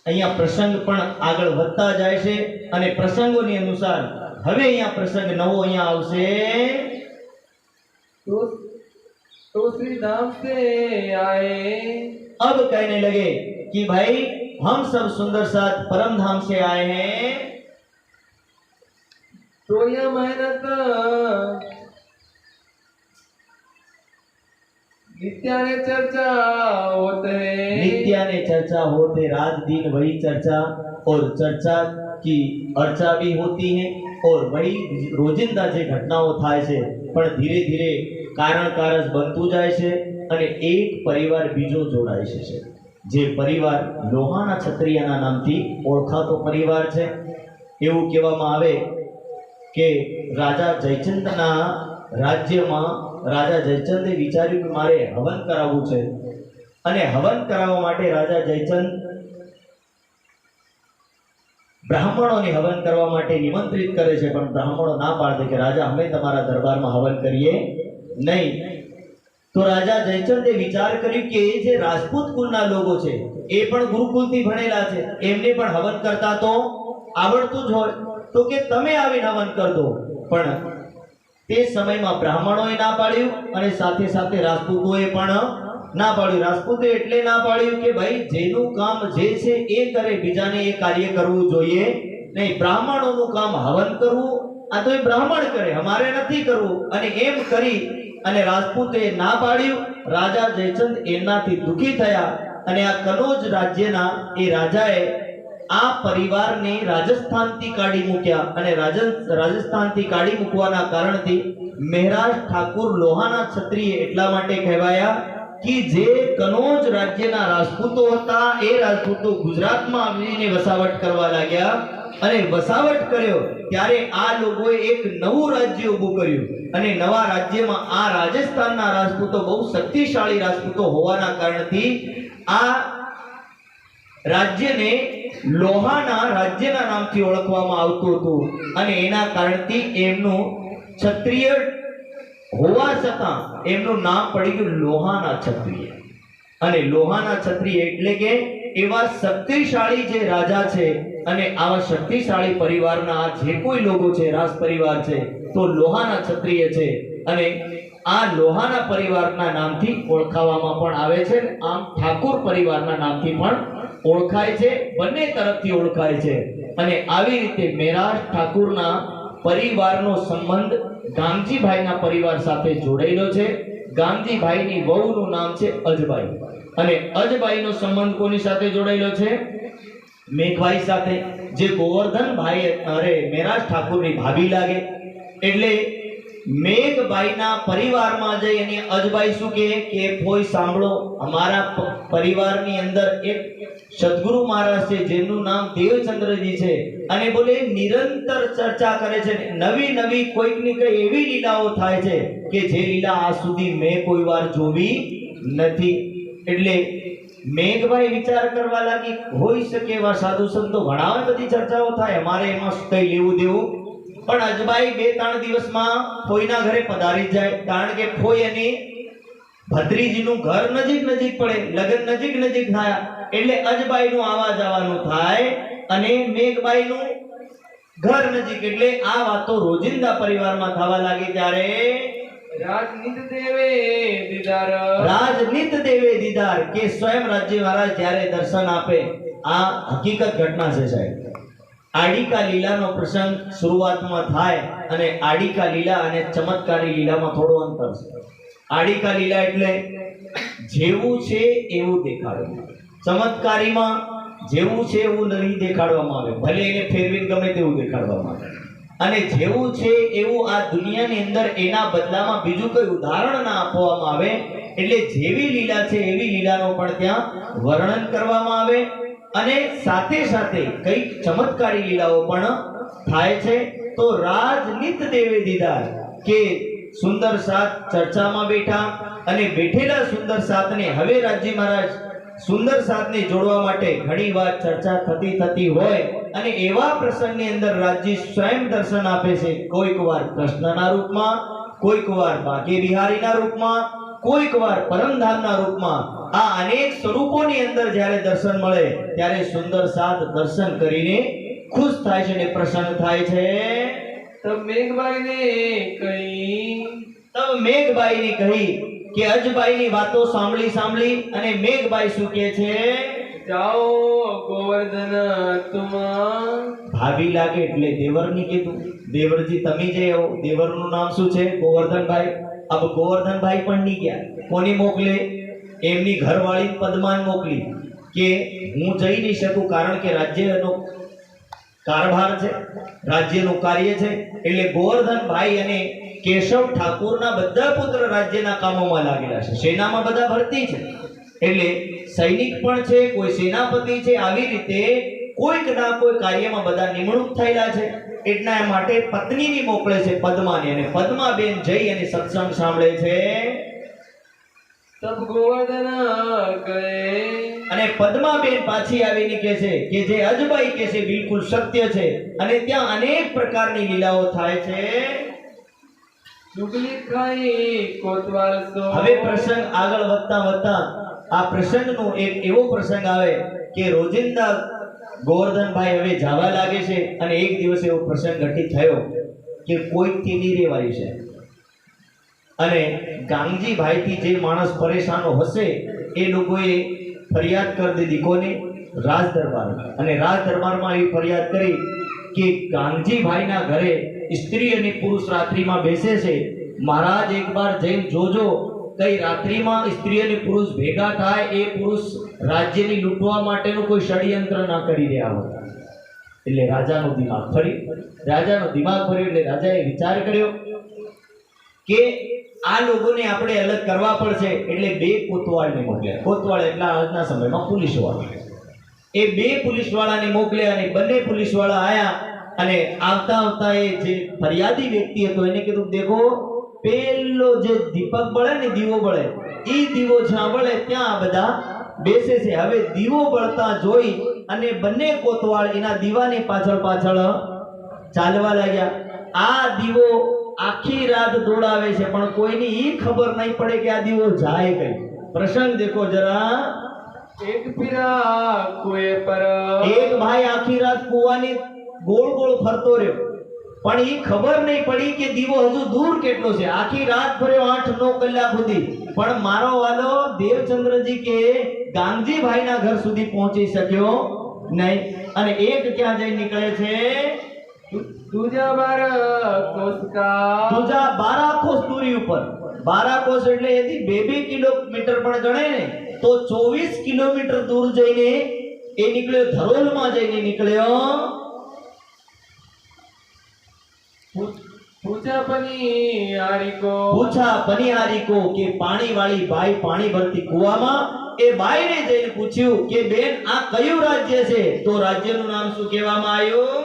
[SPEAKER 1] અહીંયા પ્રસંગ પણ આગળ વધતા જાય છે અને પ્રસંગોની અનુસાર હવે અહીંયા પ્રસંગ નવો અહીંયા આવશે.
[SPEAKER 2] तो श्री धाम से आए
[SPEAKER 1] अब कहने लगे कि भाई हम सब सुंदर साथ परम धाम से आए हैं.
[SPEAKER 2] तो यह मेहनत नित्याने चर्चा होते
[SPEAKER 1] नित्याने चर्चा होते, रात दिन वही चर्चा, और चर्चा की अर्चा भी होती है और वही रोजिंदा જે ઘટનાઓ થાય છે પણ ધીરે ધીરે કારણ કારજ બનતું જાય છે અને એક પરિવાર બીજો જોડાય છે, જે પરિવાર લોહાણા ક્ષત્રિયના નામથી ઓળખાતો પરિવાર છે. એવું કહેવામાં આવે કે રાજા જયચંદના રાજ્યમાં રાજા જયચંદે વિચાર્યું કે મારે હવન કરાવવું છે અને હવન કરાવવા માટે રાજા જયચંદ બ્રાહ્મણોને હવન કરવા માટે નિમંત્રિત કરે છે, પણ બ્રાહ્મણો ના પાડે કે રાજા અમે તમારા દરબારમાં હવન કરીએ નહીં. તો રાજા જયચંદે વિચાર કર્યું કે એ જે રાજપૂત કુળના લોકો છે એ પણ ગુરુકુળથી ભણેલા છે, એમને પણ હવન કરતા તો આવડતું જ હોય, તો કે તમે આવીને હવન કર દો. પણ તે સમયમાં બ્રાહ્મણોએ ના પાડ્યું અને સાથે સાથે રાજપૂતોએ પણ ના પાડ્યું. રાજપૂતે એટલે ના પાડ્યું કે ભાઈ જેનું કામ જે છે એ કરે, બીજાને એ કાર્ય કરવું જોઈએ નહીં. બ્રાહ્મણોનું કામ હવન કરવું, આ તો એ બ્રાહ્મણ કરે, અમારે નથી કરવું. અને એમ કરી અને રાજપૂતે ના પાડ્યું. રાજા જયચંદ એનાથી દુખી થયા અને આ કનોજ રાજ્યના એ રાજાએ આ પરિવારને રાજસ્થાનથી કાઢી મૂક્યા અને રાજસ્થાનથી કાઢી મૂકવાના કારણથી મહેરાજ ઠાકુર લોહાના ક્ષત્રિય એટલા માટે કહેવાયા કે જે કનોજ રાજ્યના રાજપૂતો હતા એ રાજપૂતો ગુજરાતમાં આવીને વસાવટ કરવા લાગ્યા અને વસાવટ કર્યો ત્યારે આ લોકોએ એક નવું રાજ્ય ઊભું કર્યું અને નવા રાજ્યમાં આ રાજસ્થાનના રાજપૂતો બહુ શક્તિશાળી રાજપૂતો હોવાના કારણથી આ રાજ્યને લોહાના રાજ્યના નામથી ઓળખવામાં આવતું હતું અને એના કારણથી એમનું ક્ષત્રિય હોવા છતાં એમનું નામ પડી ગયું લોહાના ક્ષત્રિય. અને લોહાના ક્ષત્રિય એટલે કે એવા શક્તિશાળી જે રાજા છે અને આવા શક્તિશાળી પરિવારના જે કોઈ લોકો છે રાજ પરિવાર છે તો લોહાના ક્ષત્રિય છે અને આ લોહાના પરિવારના નામથી ઓળખાવામાં પણ આવે છે. આમ ઠાકોર પરિવારના નામથી પણ ઓળખાય છે, બંને તરફથી ઓળખાય છે. અને આવી રીતે મેરાજ ઠાકુરના પરિવારનો સંબંધ ગામજીભાઈના પરિવાર સાથે જોડાયેલો છે. ગામજીભાઈની વહુનું નામ છે અજબાઈ અને અજબાઈનો સંબંધ કોની સાથે જોડાયેલો છે? મેઘભાઈ સાથે, જે ગોવર્ધનભાઈ અરે મેરાજ ઠાકુરની ભાભી લાગે. એટલે મેઘભાઈના પરિવારમાં જઈ અને અજબાઈ શું કહે કે ફોઈ સાંભળો, અમારા પરિવારની અંદર એક સદગુરુ મહારાજ છે જેનું નામ દેવચંદ્રજી છે અને બોલે નિરંતર ચર્ચા કરે છે, નવી નવી કોઈક ની કઈ એવી લીલાઓ થાય છે કે જે લીલા આજ સુધી મેં કોઈ વાર જોવી નથી. એટલે મેઘભાઈ વિચાર કરવા લાગી, હોઈ શકે એવા સાધુ સંતો ઘણા બધી ચર્ચાઓ થાય, અમારે એમાં કઈ લેવું દેવું. પણ અજબાઈ 2-3 દિવસમાં ફોઈના ઘરે પધારી જાય, કારણ કે ફોઈ એની ભત્રીજીનું ઘર નજીક નજીક પડે, લગન નજીક નજીક થાય એટલે અજબાઈનું આવા જવાનું થાય અને મેઘબાઈનું ઘર નજીક. એટલે આ વાતો રોજિંદા પરિવારમાં થવા લાગી. ત્યારે
[SPEAKER 2] રાજનીત દેવે
[SPEAKER 1] દીદાર કે સ્વયં રાજ્ય મહારાજ જ્યારે દર્શન આપે. આ હકીકત ઘટના છે સાહેબ. આડિકા લીલાનો પ્રસંગ શરૂઆતમાં થાય અને આડિકા લીલા અને ચમત્કારી લીલામાં થોડો અંતર છે. આડિકા લીલા એટલે જેવું છે એવું દેખાડવું, ચમત્કારીમાં જેવું છે એવું નહીં દેખાડવામાં આવે, ભલે એને ફેરવીને ગમે તેવું દેખાડવામાં આવે. અને જેવું છે એવું આ દુનિયાની અંદર એના બદલામાં બીજું કોઈ ઉદાહરણ ના આપવામાં આવે. એટલે જેવી લીલા છે એવી લીલાનો પણ ત્યાં વર્ણન કરવામાં આવે અને સાથે સાથે કઈ ચમત્કારી લીલાઓ પણ થાય છે. તો રાજનીત દેવે દીદાર કે સુંદર સાત ચર્ચામાં બેઠા અને બેઠેલા સુંદર સાતને હવે રાજ્ય મહારાજ સુંદર સાતને જોડવા માટે ઘણી વાર ચર્ચા થતી હોય અને એવા પ્રસંગની અંદર રાજ્ય સ્વયં દર્શન આપે છે. કોઈક વાર કૃષ્ણના રૂપમાં, કોઈક વાર બાકે બિહારીના રૂપમાં, કોઈક વાર પરમધામના રૂપમાં. આ અનેક સ્વરૂપોની અંદર જ્યારે દર્શન મળે ત્યારે સુંદર સાત દર્શન કરીને ખુશ થાય છે અને પ્રસન્ન થાય છે.
[SPEAKER 2] તબ મેઘબાઈને
[SPEAKER 1] કહી કે અજબાઈની વાતો સાંભળી અને મેઘબાઈ શું કહે છે?
[SPEAKER 2] જાઓ ગોવર્ધન તુમા.
[SPEAKER 1] ભાભી લાગે એટલે દેવરની કીધું, દેવરજી તમે જઈ આવો. દેવરનું નામ શું છે? ગોવર્ધનભાઈ. अब ગોવર્ધનભાઈ પણ નહીં ગયા. કોની મોકલે? એમની ઘરવાળી પદ્માન મોકલી કે હું જઈ નહીં શકું, કારણ કે રાજ્યનો કારભાર છે, રાજ્યનું કાર્ય છે. એટલે ગોવર્ધનભાઈ અને કેશવ ઠાકોરના બધા પુત્ર રાજ્યના કામોમાં લાગેલા છે, સેનામાં બધા ભરતી છે. એટલે સૈનિક પણ છે, કોઈ સેનાપતિ છે, આવી રીતે કોઈક ના કોઈ કાર્યમાં બધા નિમણૂક થયેલા છે. એટલા માટે પત્નીની મોકલે છે પદ્માને, અને પદ્માબેન જઈ અને સત્સંગ સાંભળે છે.
[SPEAKER 2] તબ ગોવર્ધન ગયે.
[SPEAKER 1] અને પદ્માબેન પાછી આવીને કહે છે કે જે અજબાઈ કહે છે બિલકુલ સત્ય છે અને ત્યાં અનેક પ્રકારની લીલાઓ થાય છે.
[SPEAKER 2] ચુગલી ખાઈ કોતવાલ સો.
[SPEAKER 1] હવે પ્રસંગ આગળ વધતા આ પ્રસંગનો એક એવો પ્રસંગ આવે કે રોજિંદા ગોવર્ધનભાઈ હવે જવા લાગે છે અને એક દિવસ એવો પ્રસંગ ઘટિત થયો કે કોઈકથી નહીં રેવાયું છે અને ગાંગજીભાઈથી જે માણસ પરેશાનો હશે એ લોકોએ ફરિયાદ કરી દીધી. કોને? રાજ દરબારમાં. અને રાજ દરબારમાં એ ફરિયાદ કરી કે ગાંગજીભાઈના ઘરે સ્ત્રી અને પુરુષ રાત્રિમાં બેસે છે. મહારાજ એકવાર જઈને જોજો, કઈ રાત્રિમાં સ્ત્રી અને પુરુષ ભેગા થાય એ પુરુષ રાજ્યની લૂંટવા માટેનું કોઈ ષડયંત્ર ના કરી રહ્યા હોય. એટલે રાજાનો દિમાગ ફર્યો એટલે રાજાએ વિચાર કર્યો કે આ લોકોને આપણે અલગ કરવા પડશે, એટલે બે કોતવાળને મોકલ્યા. કોતવાળ એટલે આજના સમયમાં પોલીસવાળા. એ બે પોલીસવાળાને મોકલ્યા અને બંને પોલીસવાળા આયા અને આવતા આવતા એ જે ફરિયાદી વ્યક્તિ હતો એને કીધું, દેખો પેલો જે દીપક બળે ને, દીવો બળે, એ દીવો જ્યાં બળે ત્યાં આ બધા બેસે છે. હવે દીવો બળતા જોઈ અને બંને કોતવાળ એના દીવાની પાછળ પાછળ ચાલવા લાગ્યા. આ દીવો આખી રાત દોડાવે છે પણ કોઈની ઈ ખબર નહીં પડે કે આ દીવો જાય કઈ. પ્રસંગ દેખો જરા.
[SPEAKER 2] एक फिरा कुएं पर,
[SPEAKER 1] એક ભાઈ આખી રાત કૂવાની ગોળ ગોળ ફરતો રહ્યો પણ ઈ ખબર નહીં પડી કે દીવો હજુ દૂર કેટલો છે. આખી રાત ફર્યો 8-9 કલાક સુધી પણ મારો વાલો દેવચંદ્રજી કે ગાંગજીભાઈના ઘર સુધી પહોંચી શક્યો નહીં. અને એક ક્યાં જઈ નીકળે છે?
[SPEAKER 2] तुझा बार कोसका,
[SPEAKER 1] तुझा 12 कोस दूरी ઉપર. 12 કોસ એટલે એથી 2-2 કિલોમીટર પણ ગણે ને તો 24 કિલોમીટર દૂર જઈને એ નીકળ્યો, ધરોલમાં જઈને નીકળ્યો.
[SPEAKER 2] पूछा पनिहारी को,
[SPEAKER 1] પૂછા પનિહારી કો કે પાણી વાળી બાઈ પાણી ભરતી કુવામાં. એ બાઈને જઈને પૂછ્યું કે બેન આ કયું રાજ્ય છે? તો રાજ્યનું નામ શું કહેવામાં આવ્યું?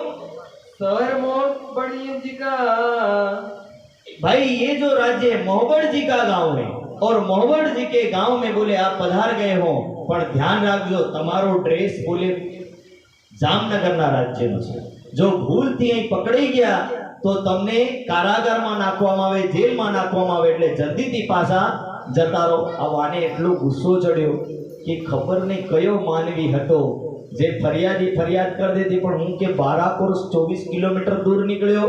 [SPEAKER 2] सर मोह बड़ी जी का,
[SPEAKER 1] भाई ये जो राज्य है मोहबड़ जी का गांव है और मोहबड़ जी के गांव में बोले आप पधार गए हो पर ध्यान રાખજો તમારો ડ્રેસ બોલે જામનગરના રાજ્યનો છે. જો ભૂલથી અહીં પકડી ગયા તો તમને કારાગારમાં નાખવામાં આવે, જેલમાં નાખવામાં આવે, એટલે જલ્દીથી પાછા જતા રહો. આને એટલો ગુસ્સો ચડ્યો કે ખબર નહીં કયો માનવી હતો જે ફરિયાદ કરી દેતી પણ હું કે 12 કોસ 24 કિલોમીટર દૂર નીકળ્યો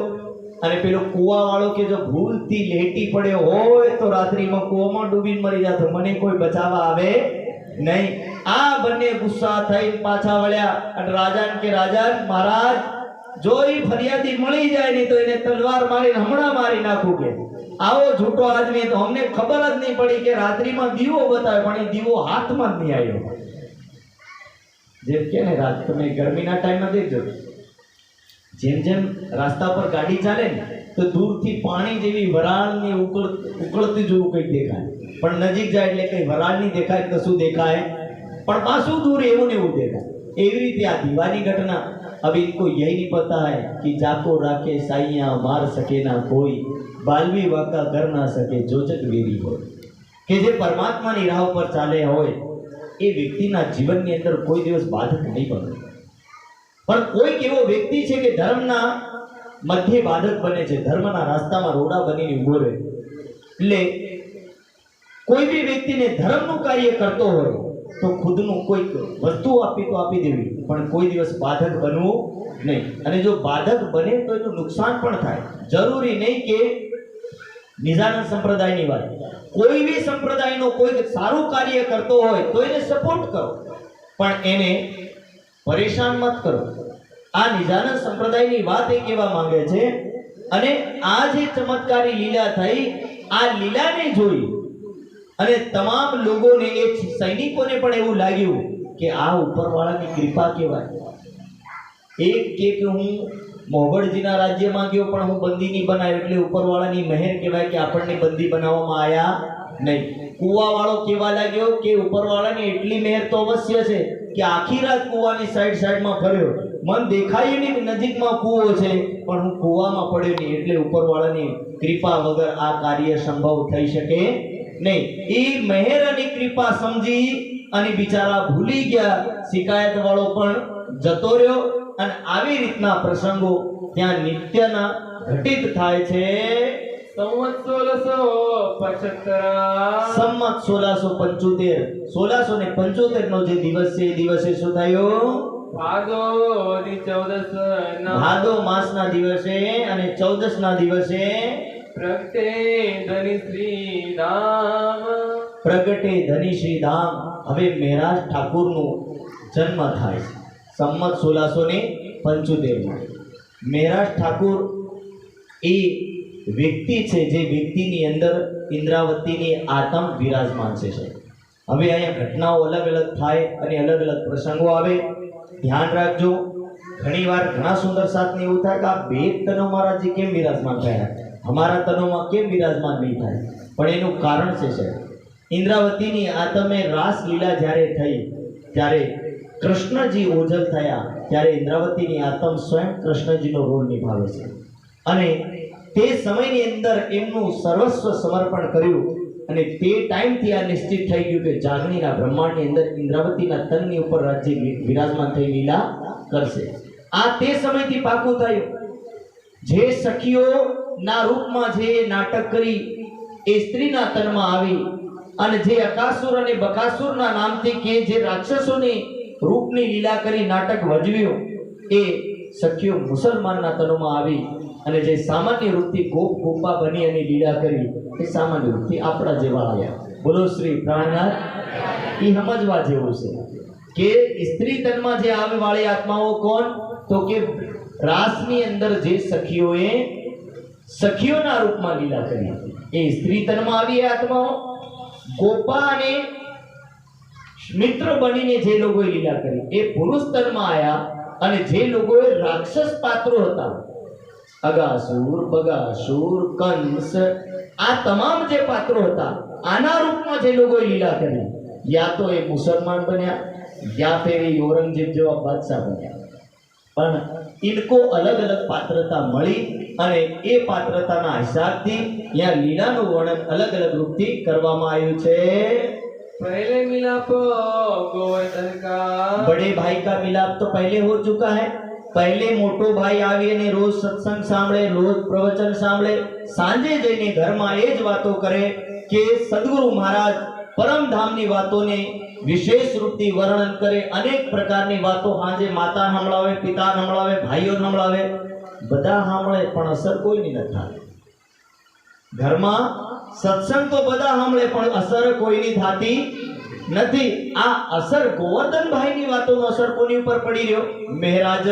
[SPEAKER 1] અને પેલો કૂવાવાળો કે જો ભૂલથી લેટી પડ્યો હોય તો રાત્રિમાં કૂવામાં ડૂબીને મરી જાતો, મને કોઈ બચાવવા આવે નહીં. આ બંને ગુસ્સા થઈને પાછા વળ્યા અને રાજાને કે રાજા મહારાજ જો ઈ ફરિયાદી મળી જાય નહીં તો એને તલવાર મારીને હમણાં મારી નાખું. કે આવો છૂટો આદમી તો અમને ખબર જ નહીં પડી કે રાત્રિમાં દીવો બતાવે પણ એ દીવો હાથમાં જ નહીં આવ્યો. જેમ કે ને રાત તમે ગરમીના ટાઈમમાં દેખજો, જેમ જેમ રસ્તા પર ગાડી ચાલે ને તો દૂરથી પાણી જેવી વરાળની ઉકળતી જેવું કંઈક દેખાય પણ નજીક જાય એટલે કઈ વરાળ નહીં દેખાય, કશું દેખાય પણ પાછું દૂર એવું ને એવું દેખાય. એવી રીતે આ દીવાની ઘટના. अब इनको यही नहीं पता है कि जाको राखे साइया मार सके ना कोई, बालवी वाका कर ना सके जो जग वेरी हो. કે જે પરમાત્માની રાહ પર ચાલે હોય એ વ્યક્તિના જીવનની અંદર કોઈ દિવસ બાધક નહીં બને. પણ કોઈક એવો વ્યક્તિ છે કે ધર્મના મધ્ય બાધક બને છે, ધર્મના રાસ્તામાં રોડા બનીને ઊભો રહે. એટલે કોઈ બી વ્યક્તિને ધર્મનું કાર્ય કરતો હોય તો ખુદનું કોઈક વસ્તુ આપી તો આપી દેવી પણ કોઈ દિવસ બાધક બનવું નહીં. અને જો બાધક બને તો એનું નુકસાન પણ થાય. જરૂરી નહીં કે નિજાનંદ સંપ્રદાયની વાત, કોઈ બી સંપ્રદાયનો કોઈ સારું કાર્ય કરતો હોય તો એને સપોર્ટ કરો પણ એને પરેશાન મત કરો. આ નિજાનંદ સંપ્રદાયની વાત એ કહેવા માંગે છે. અને આ જે ચમત્કારી લીલા થઈ, આ લીલાને જોઈ અને તમામ લોકોને, એ સૈનિકોને પણ એવું લાગ્યું કે આ ઉપરવાળાની કૃપા કહેવાય. એક કે હું મોહબળજીના રાજ્યમાં ગયો પણ હું બંદી નહીં બનાવ્યો એટલે ઉપરવાળાની મહેર કહેવાય કે આપણને બંદી બનાવવામાં આવ્યા નહીં. કૂવાવાળો કહેવા લાગ્યો કે ઉપરવાળાની એટલી મહેર તો અવશ્ય છે કે આખી રાત કૂવાની સાઈડમાં ફર્યો, મન દેખાયું નહીં કે નજીકમાં કૂવો છે પણ હું કૂવામાં પડ્યો નહીં એટલે ઉપરવાળાની કૃપા વગર આ કાર્ય સંભવ થઈ શકે નહીં. એ મહેર અને કૃપા સમજી અને બિચારા ભૂલી ગયા. શિકાયત વાળો પણ જતો રહ્યો અને આવી રીતના પ્રસંગો ત્યાં નિત્યના ઘટિત થાય છે.
[SPEAKER 2] સંવત 1675,
[SPEAKER 1] સંમત 1675 નો જે દિવસ છે એ દિવસે શું થયું?
[SPEAKER 2] ભાદોની 14 ના
[SPEAKER 1] ભાદો માસના દિવસે અને 14 ના દિવસે
[SPEAKER 2] પ્રગટે ધની શ્રી ધામ,
[SPEAKER 1] પ્રગટે ધની શ્રી ધામ. હવે મહેરાજ ઠાકુરનો જન્મ થાય છે સંમત 1675 મહેરાજ ઠાકુર એ વ્યક્તિ છે જે વ્યક્તિની અંદર ઇન્દ્રાવતીની આત્મ વિરાજમાન છે. હવે અહીંયા ઘટનાઓ અલગ અલગ થાય અને અલગ અલગ પ્રસંગો આવે. ધ્યાન રાખજો, ઘણીવાર ઘણા સુંદર સાથને એવું થાય કે આ બે તનો મહારાજજી કેમ વિરાજમાન થયા? અમારા તનોમાં કેમ વિરાજમાન નહીં થાય? પણ એનું કારણ છે સાહેબ, ઇન્દ્રાવતીની આતમે રાસલીલા જ્યારે થઈ ત્યારે કૃષ્ણજી ઓજલ થયા, ત્યારે ઇન્દ્રાવતીની આતમ સ્વયં કૃષ્ણજીનો રોલ નિભાવે છે અને તે સમયની અંદર એમનું સર્વસ્વ સમર્પણ કર્યું અને તે ટાઈમથી આ નિશ્ચિત થઈ ગયું કે જાગણીના બ્રહ્માંડની અંદર ઇન્દ્રાવતીના તનની ઉપર રાજ્ય વિરાજમાન થઈ લીલા કરશે. આ તે સમયથી પાકું થયું. જે સખીઓના રૂપમાં જે નાટક કરી એ સ્ત્રીના તનમાં આવી અને જે અકાસુર અને બકાસુરના નામથી કે જે રાક્ષસોની રૂપની લીલા કરી નાટક ભજવ્યું એ સખીઓ મુસલમાનના તનોમાં આવી અને જે સામાન્ય રૂપથી ગોપ ગોપા બની અને લીલા કરી એ સામાન્ય રૂપથી આપણા જેવા આવ્યા. બોલો શ્રી પ્રાણનાથ. એ સમજવા જેવું છે કે સ્ત્રી તનમાં જે આવે વાળી આત્માઓ કોણ? તો કે રાસની અંદર જે સખીઓએ સખીઓના રૂપમાં લીલા કરી એ સ્ત્રી તનમાં આવી એ આત્માઓ. ગોપા અને મિત્ર બનીને જે લોકોએ લીલા કરી એ પુરુષ તનમાં આવ્યા અને જે લોકોએ રાક્ષસ પાત્રો હતા, અગાસુર, બગાસુર, કંસ, આ તમામ જે પાત્રો હતા આના રૂપમાં જે લોકોએ લીલા કરી, યા તો એ મુસલમાન બન્યા યા ફિર એ ઔરંગઝેબ જેવા બાદશાહ બન્યા. પણ ઇनको અલગ અલગ પાત્રતા મળી અને એ પાત્રતાના હિસાબથી यहाँ લીલાનું વર્ણન અલગ અલગ રૂપથી કરવામાં આવ્યું છે.
[SPEAKER 2] पहले मिलाप गोवर्धन का,
[SPEAKER 1] बड़े भाई का मिलाप तो पहले हो चुका है. पहले मोटो भाई આવી અને રોજ સત્સંગ સાંભળે, રોજ પ્રવચન સાંભળે, સાંજે જઈને ઘરમાં એ જ વાતો કરે કે સદગુરુ મહારાજ પરમધામની વાતોને વિશેષ રૂપથી વર્ણન કરે. અનેક પ્રકારની વાતો સાંજે માતા સંભળાવે, પિતા સંભળાવે, ભાઈઓ સંભળાવે, બધા સાંભળે પણ અસર કોઈની ન થાય. ઘરમાં સત્સંગ તો બધા સાંભળે પણ અસર કોઈની થતી નથી. આ અસર ગોવર્ધનભાઈની વાતોનો અસર કોની ઉપર પડી રહ્યો? મહેરાજ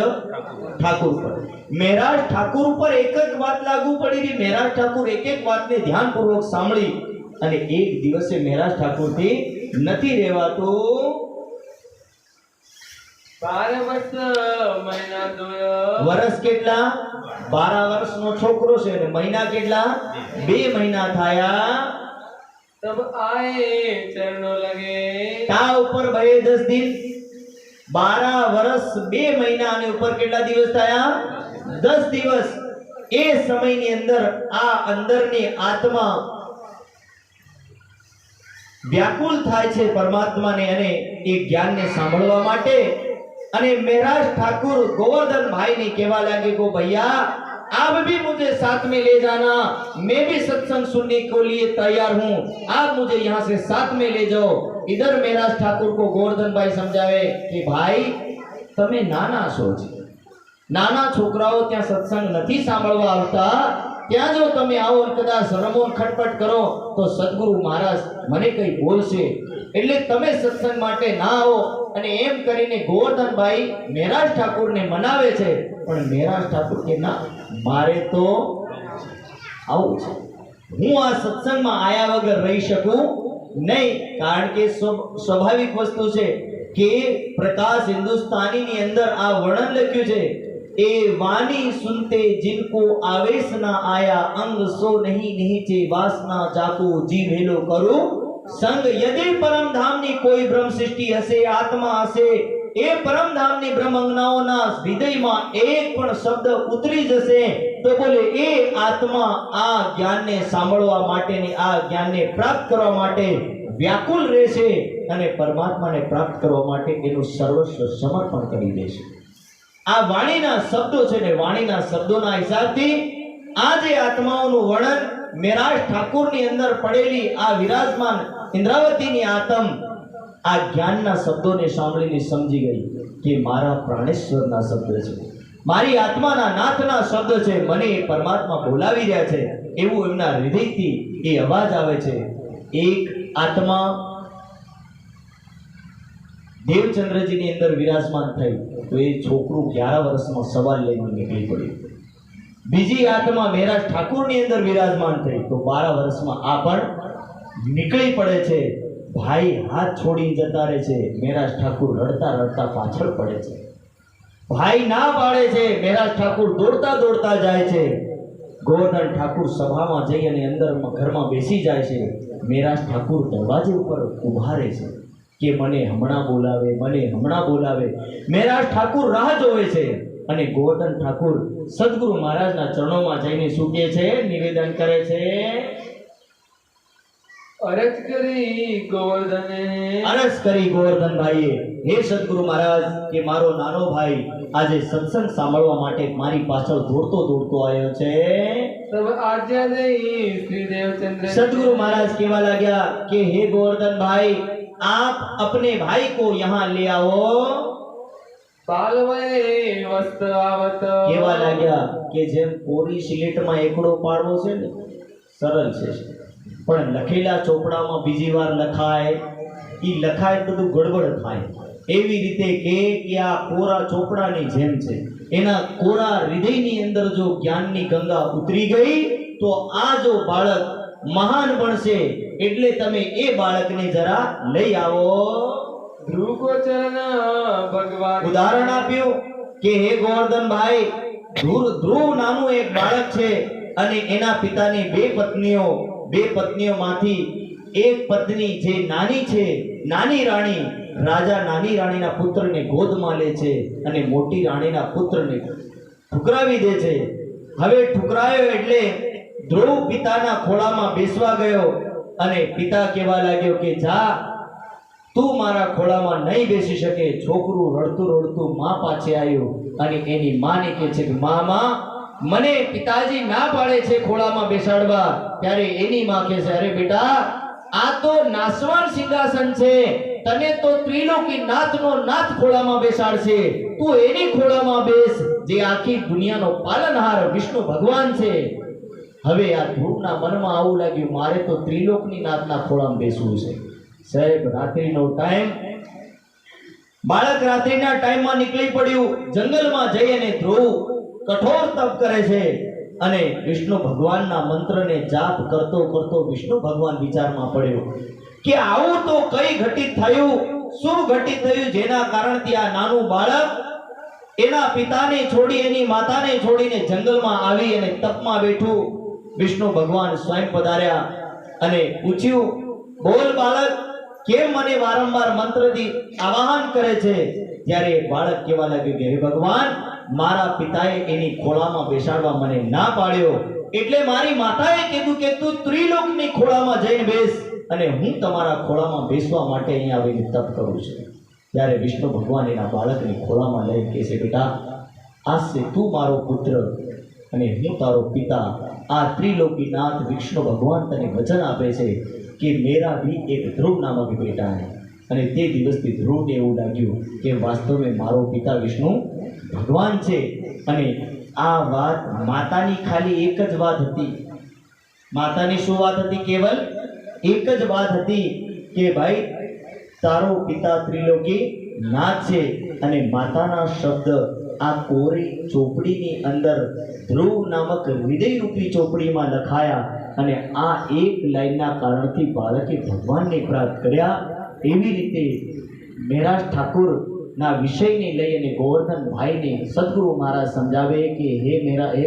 [SPEAKER 1] ઠાકુર ઉપર. મહેરાજ ઠાકુર ઉપર એક જ વાત લાગુ પડી રહી. મહેરાજ ઠાકુર એક એક વાતને ધ્યાનપૂર્વક સાંભળી અને એક દિવસે મહેરાજ ઠાકુરથી નથી રહેવાતું.
[SPEAKER 2] 12 વર્ષ મહિના જોયો.
[SPEAKER 1] વર્ષ કેટલા? 12 વર્ષનો છોકરો છે અને મહિના કેટલા? 2 મહિના થયા.
[SPEAKER 2] तब आए चरणों लगे.
[SPEAKER 1] તા ઉપર 10 દિન. 12 વર્ષ 2 મહિના અને ઉપર કેટલા દિવસ થયા? 10 દિવસ. એ સમયની અંદર આ અંદરની આત્મા વ્યાકુલ થાય છે પરમાત્માને અને એ જ્ઞાનને સાંભળવા માટે. અને મહેરાજ ઠાकुर गोवर्धन भाई ने कहवा लगे को भैया आप भी मुझे साथ में ले जाना, मैं भी सत्संग सुनने को लिए तैयार हूँ, आप मुझे यहाँ से साथ में ले जाओ. इधर महेराज ठाकुर को गोवर्धन भाई समझावे कि भाई તમે નાના છો, નાના છોકરાઓ ત્યાં સત્સંગ નથી સાંભળવા આવતા, ત્યાં જો તમે આવો અને કદાચ રમોન ખટપટ કરો તો સદગુરુ મહારાજ મને કઈ બોલશે, એટલે તમે સત્સંગ માટે ના આવો. અને એમ કરીને ગોવર્ધનભાઈ મહેરાજ ઠાકુરને મનાવે છે. પણ મહેરાજ ઠાકુર કે ના, મારે તો આવું છે, હું આ સત્સંગમાં આયા વગર રહી શકું નહીં. કારણ કે સ્વાભાવિક વસ્તુ છે કે પ્રકાશ હિન્દુસ્તાનીની અંદર આ વર્ણન લખ્યું છે, એ વાણી સુનતે जिनको आवेश ना आया, अंग सो नहीं निहिचे वासना जाको जीव हेलो करू संग. यदि परम धाम ની કોઈ બ્રહ્મ સૃષ્ટિ હશે, આત્મા હશે, એ પરમ ધામ ની બ્રહ્મ અંગનાઓના હૃદયમાં એક પણ શબ્દ ઉતરી જશે તો બોલે એ આત્મા આ જ્ઞાનને સાંભળવા માટે ને આ જ્ઞાનને પ્રાપ્ત કરવા માટે વ્યાકુલ રહેશે અને પરમાત્માને પ્રાપ્ત કરવા માટે એનું સર્વસ્વ સમર્પણ કરી દેશે. આ વાણીના શબ્દો છે ને વાણીના શબ્દોના હિસાબથી આ જે આત્માઓનું વર્ણન મહેરાજ ઠાકુરની અંદર પડેલી આ વિરાજમાન ઇન્દ્રાવતીની આત્મ આ જ્ઞાનના શબ્દોને સાંભળીને સમજી ગઈ કે મારા પ્રાણેશ્વરના શબ્દ છે, મારી આત્માના નાથના શબ્દ છે, મને એ પરમાત્મા બોલાવી રહ્યા છે એવું એમના હૃદયથી એ અવાજ આવે છે. એક આત્મા દેવચંદ્રજીની અંદર વિરાજમાન થઈ તો એ છોકરું 11 વર્ષમાં સવાલ લઈને નીકળી પડ્યું. બીજી આત્મા મહેરાજ ઠાકુરની અંદર વિરાજમાન થઈ તો 12 વર્ષમાં આ પણ નીકળી પડે છે. ભાઈ હાથ છોડી જતા રહે છે, મહેરાજ ઠાકુર રડતા રડતા પાછળ પડે છે. ભાઈ ના પાડે છે, મહેરાજ ઠાકુર દોડતા દોડતા જાય છે. ગોવર્ધન ઠાકુર સભામાં જઈ અને અંદર ઘરમાં બેસી જાય છે. મેરાજ ઠાકુર દરવાજે ઉપર ઊભા રહે છે કે મને હમણાં બોલાવે, મને હમણાં બોલાવે. મેરાજ ઠાકુર રાહ જોવે છે અને ગોવર્ધન ઠાકુર સદગુરુ મહારાજના ચરણોમાં જઈને શું કહે છે, નિવેદન કરે છે.
[SPEAKER 2] અરજ કરી ગોવર્ધને,
[SPEAKER 1] અરજ કરી ગોવર્ધનભાઈએ, હે સદગુરુ મહારાજ કે મારો નાનો ભાઈ આજે સત્સંગ સાંભળવા માટે મારી પાછળ દોડતો દોડતો આવ્યો છે.
[SPEAKER 2] તબ આજ્ઞા દઈ શ્રી દેવચંદ્ર
[SPEAKER 1] सदगुरु महाराज कहवा लगा कि हे गोवर्धन भाई आप अपने भाई को यहाँ ले आओ.
[SPEAKER 2] પાલવય વસ્ત આવત
[SPEAKER 1] कहवा लगा कि જેમ કોરી સિલેટમાં એકડો પાડવો છે ને સરળ છે, પણ લખેલા ચોપડામાં બીજી વાર લખાય, ઈ લખાય બધું ગડબડ થાય. એવી રીતે કે આ કોરા ચોપડાની જેમ છે. એના કોરા હૃદયની અંદર જો જ્ઞાનની ગંગા ઉતરી ગઈ તો આ જો બાળક મહાન બનશે. એટલે તમે એ બાળકને જરા લઈ આવો.
[SPEAKER 2] ધ્રુવગોચર ભગવાન
[SPEAKER 1] ઉદાહરણ આપ્યું કે હે ગોવર્ધનભાઈ, ધ્રુવ નામનું એક બાળક છે અને એના પિતાની બે પત્નીઓમાંથી એક પત્ની જે નાની છે, નાની રાણી, રાજા નાની રાણીના પુત્રને ગોદમાં લે છે અને મોટી રાણીના પુત્રને ઠુકરાવી દે છે. હવે ઠુકરાયો એટલે ધ્રુવ પિતાના ખોળામાં બેસવા ગયો અને પિતા કહેવા લાગ્યો કે જા, તું મારા ખોળામાં નહીં બેસી શકે. છોકરું રડતું રડતું માં પાસે આવ્યું અને એની માને કહે છે કે મામા મને પિતાજી ના પાડે છે ખોળામાં બેસાડવા. ત્યારે એની માં કહે છે અરે બેટા, આ તો નાસવાન સિંહાસન છે, તને તો ત્રિલોકી નાથનો નાથ ખોળામાં બેસાડશે. તું એની ખોળામાં બેસ જે આખી દુનિયાનો પાલનહાર વિષ્ણુ ભગવાન છે. હવે આ ધ્રુવના મનમાં આવું લાગ્યું મારે તો ત્રિલોકની નાથના ખોળામાં બેસવું છે. સાહેબ રાત્રિનો ટાઈમ, બાળક રાત્રિના ટાઈમમાં નીકળી પડ્યું. જંગલમાં જઈ અને ધ્રુવ કઠોર તપ કરે છે અને વિષ્ણુ ભગવાનના મંત્રને જાપ કરતો કરતો વિષ્ણુ ભગવાન વિચારમાં પડ્યો કે આવું તો કઈ ઘટિત થયું, શું ઘટિત થયું જેના કારણથી આ નાનું બાળક એના પિતાને છોડી, એની માતાને છોડીને જંગલમાં આવી અને તપમાં બેઠું. વિષ્ણુ ભગવાન સ્વયં પધાર્યા અને પૂછ્યું, બોલ બાળક, કેમ મને વારંવાર મંત્રથી આવાહન કરે છે? ત્યારે બાળક કહેવા લાગ્યું કે હે ભગવાન, મારા પિતાએ એની ખોળામાં બેસાડવા મને ના પાડ્યો, એટલે મારી માતાએ કીધું કે તું ત્રિલોકની ખોળામાં જઈને બેસ અને હું તમારા ખોળામાં બેસવા માટે અહીંયા આવીને તપ કરું છું. ત્યારે વિષ્ણુ ભગવાન એના બાળકની ખોળામાં લઈ કહે છે બેટા, આજથી તું મારો પુત્ર અને હું તારો પિતા. આ ત્રિલોકીનાથ વિષ્ણુ ભગવાન તને વચન આપે છે કે મેરા ભી એક ધ્રુવ નામક બેટા હૈ. અને તે દિવસથી ધ્રુવને એવું લાગ્યું કે વાસ્તવમાં મારો પિતા વિષ્ણુ ભગવાન છે. અને આ વાત માતાની ખાલી એક જ વાત હતી. માતાની શું વાત હતી? કેવલ એક જ વાત હતી કે ભાઈ તારો પિતા ત્રિલોકી નાથ છે. અને માતાના શબ્દ આ કોરી ચોપડીની અંદર ધ્રુવ નામક હૃદયરૂપી ચોપડીમાં લખાયા અને આ એક લાઈનના કારણથી બાળકે ભગવાનને પ્રાપ્ત કર્યા. એવી રીતે મેરાજ ઠાકુર ના વિષયને લઈ અને ગોવર્ધનભાઈને સદગુરુ મહારાજ સમજાવે કે હે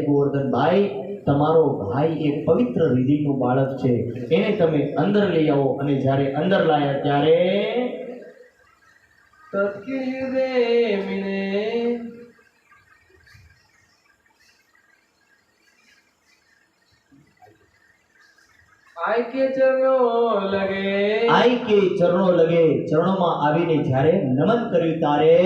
[SPEAKER 1] ગોવર્ધનભાઈ, તમારો ભાઈ એક પવિત્ર હૃદયનું બાળક છે, એને તમે અંદર લઈ આવો. અને જ્યારે અંદર લાયા ત્યારે
[SPEAKER 2] તત્કિરે મિને આય કે
[SPEAKER 1] ચરણો લગે, ચરણોમાં આવીને જ્યારે નમન કર્યું ત્યારે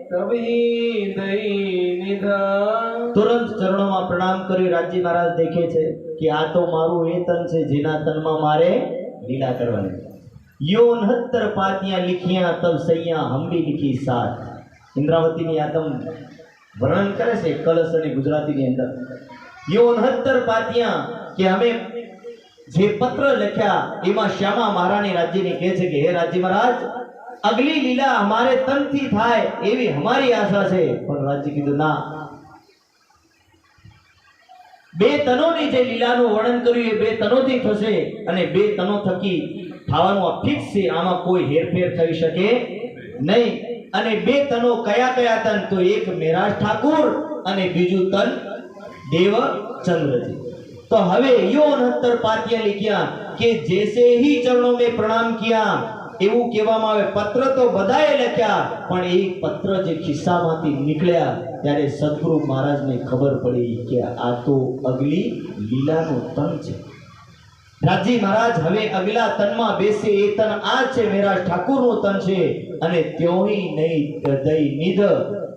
[SPEAKER 2] તબહી દઈ નિધા
[SPEAKER 1] તુરંત ચરણોમાં પ્રણામ કર્યું. રાજજી મહારાજ દેખે છે કે આ તો મારું એ તન છે જેના તનમાં મારે લીલા કરવાની. યો 69 પાતિયા લીખિયા તબ સૈયા હમડી લીખી સાત. ઇન્દ્રાવતીની આતમ વર્ણન કરે છે કલશ અને ગુજરાતીની અંદર. યો 69 પાતિયા કે અમે જે પત્ર લખ્યા એમાં શ્યામા મહારાણી રાજ્યને કહે છે કે હે રાજ્ય મહારાજ, અગલી લીલા અમારે તનથી થાય એવી અમારી આશા છે. પણ રાજ્ય કીધું ના, બે તનોની જે લીલાનું વર્ણન કર્યું એ બે તનોથી થશે અને બે તનો થકી થવાનું આ ફિક્સ છે, આમાં કોઈ હેરફેર થઈ શકે નહીં. અને બે તનો કયા કયા તન? તો એક મેરાજ ઠાકુર અને બીજું તન દેવચંદ્રજી. तो हवे यो 69 पातियां लिख्या कि जैसे ही चरणों में प्रणाम किया એવું કહેવામાં આવે પત્ર તો બધાએ લખ્યા પણ એ પત્ર જે ખિસ્સામાંથી નીકળ્યા ત્યારે સદગુરુ મહારાજને ખબર પડી કે આ તો અગલી લીલાનું તન છે રાજી મહારાજ હવે અગલા તનમાં બેસે એ તન આ છે મેરા ઠાકુરનું તન છે અને ત્યોહી નહીં દઈ નિધ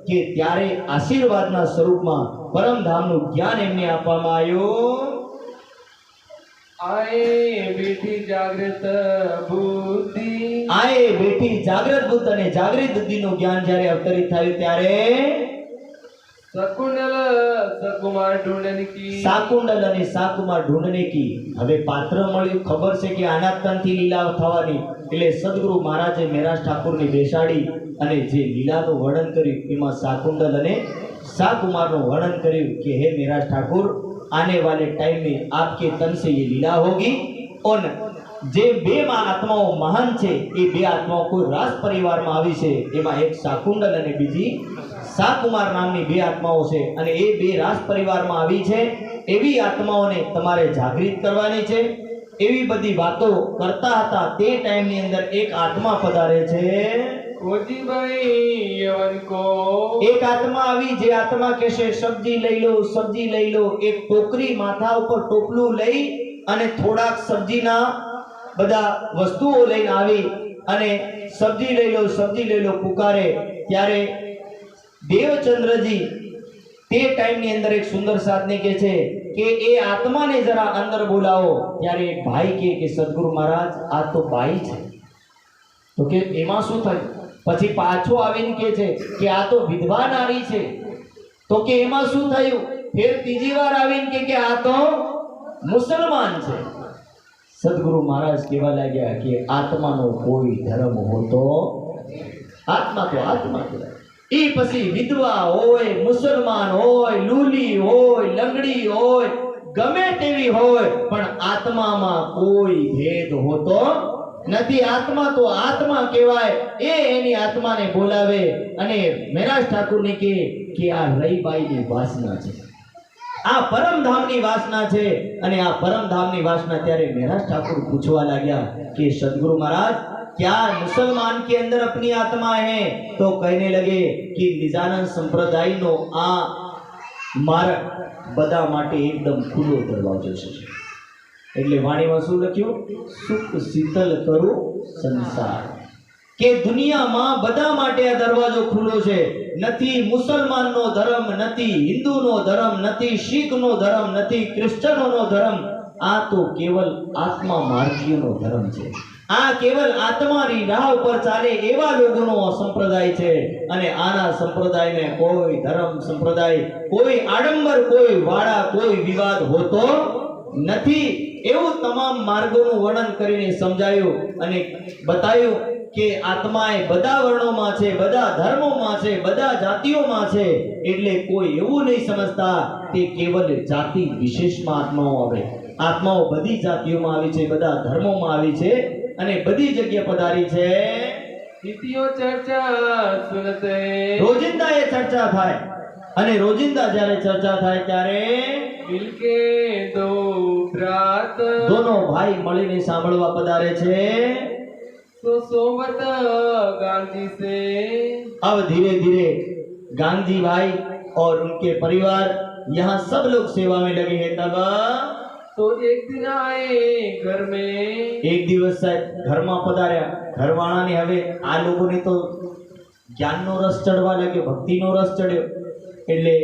[SPEAKER 1] કે ત્યારે આશીર્વાદના સ્વરૂપમાં પરમધામનું જ્ઞાન એમને આપવામાં આવ્યું
[SPEAKER 2] आए बेटी जागृत बुद्धि
[SPEAKER 1] આએ બેઠી જાગૃત બુદ્ધ અને જાગૃત બુદ્ધિનું જ્ઞાન જ્યારે અવતરિત થયું ત્યારે
[SPEAKER 2] सकुंडल सकुमार ढूंढन की
[SPEAKER 1] સાકુંડલ અને સાકુમાર ઢૂંઢને કી હવે પાત્ર મળ્યું ખબર છે કે આના તનથી લીલા થવાની એટલે સદગુરુ મહારાજે મેરાજ ઠાકુરની બેસાડી અને જે લીલાનું વર્ણન કર્યું એમાં સાકુંડલ અને साकुमारનું વર્ણન કર્યું કે હે મેરાજ ઠાकुर आने वाले टाइम में आपके तन से ये लीला होगी और जे बे आत्माओं महान छे ए बे आत्माओं को राज परिवार में आवी छे एमा एक साकुंडल અને બીજી સાકુમાર નામની બે આત્માઓ છે અને એ બે રાજ પરિવારમાં આવી છે એવી આત્માઓને તમારે જાગૃત કરવાની છે એવી બધી વાતો કરતા હતા તે ટાઈમની અંદર એક આત્મા પધારે છે
[SPEAKER 2] कोजी भाई यवन को
[SPEAKER 1] एक आत्मा આવી જે આત્મા કહેશે સબ્જી લઈ લો એક ટોકરી માથા ઉપર ટોપલું લઈ અને થોડાક સબ્જીના બધા વસ્તુઓ લઈને આવી અને સબ્જી લઈ લો પુકારે ત્યારે દેવચંદ્રજી તે ટાઈમની અંદર એક સુંદર સાધને કહે છે કે એ આત્માને જરા અંદર બોલાવો ત્યારે એક ભાઈ કહે કે સદગુરુ મહારાજ આ તો બાઈ છે તો કે એમાં શું થાય પછી પાછો આવીને કહે છે કે આ તો વિધવા નારી છે તો કે એમાં શું થયું ફેર ત્રીજી વાર આવીને કે આ તો મુસલમાન છે સદગુરુ મહારાજ કહેવા લાગ્યા કે આત્માનો કોઈ ધર્મ હોતો આત્મા તો આત્મા કહેવાય એ પછી વિધવા હોય મુસલમાન હોય લૂલી હોય લંગડી હોય ગમે તેવી હોય પણ આત્મામાં કોઈ ભેદ હોતો નથી આત્મા તો આત્મા કહેવાય એ એની આત્માને બોલાવે અને મેરાજ ઠાકુરને કહે કે આ રઈબાઈની વાસના છે આ પરમધામની વાસના છે અને આ પરમધામની વાસના ત્યારે મેરાજ ઠાकुर पूछवा लगा कि सदगुरु महाराज क्या मुसलमान के अंदर अपनी आत्मा है तो कहने लगे कि निजानंद संप्रदाय नो आ मार्ग बधा माटे एकदम खुलो दरवाજો છે એટલે વાણીમાં શું લખ્યું સુખ શીતલ કરું સંસાર કે દુનિયામાં બધા માટે આ દરવાજો ખુલ્લો છે નથી મુસલમાનનો ધર્મ નથી હિન્દુનો ધર્મ નથી શીખનો ધર્મ નથી ક્રિશ્ચનોનો ધર્મ આ તો કેવલ આત્મા માર્ગીયનો ધર્મ છે આ કેવલ આત્માની રાહ ઉપર ચાલે એવા લોકોનો સંપ્રદાય છે અને આના સંપ્રદાયમાં કોઈ ધર્મ સંપ્રદાય કોઈ આડંબર કોઈ વાડા કોઈ વિવાદ હોતો નથી એવું તમામ માર્ગોનું વર્ણન કરીને સમજાયું અને બતાવ્યું કે આત્મા એ બધા વર્ણોમાં છે બધા ધર્મોમાં છે બધા જાતિઓમાં છે એટલે કોઈ એવું નહીં સમજતા કે કેવલ જાતિ વિશેષમાં આત્માઓ આવે આત્માઓ બધી જાતિઓમાં આવી છે બધા ધર્મોમાં આવી છે અને બધી જગ્યા પધારી છે
[SPEAKER 2] तिथियों चर्चा सुनते
[SPEAKER 1] રોજિંદા એ ચર્ચા થાય અને રોજિંદા જ્યારે ચર્ચા થાય ત્યારે
[SPEAKER 2] मिलके दो भ्रात
[SPEAKER 1] दोनों भाई મળીને સાંભળવા પધારે છે
[SPEAKER 2] तो सोमत गांधी से
[SPEAKER 1] अब धीरे धीरे गांधी भाई और उनके परिवार यहाँ सब लोग सेवा में लगे हैं तब
[SPEAKER 2] तो एक दिन आए घर में
[SPEAKER 1] एक दिवस साહેબ ઘરમાં પધાર્યા ઘરવાળાને હવે આ લોકોને તો જ્ઞાનનો રસ ચડવા લાગ્યો ભક્તિનો રસ ચડ્યો એટલે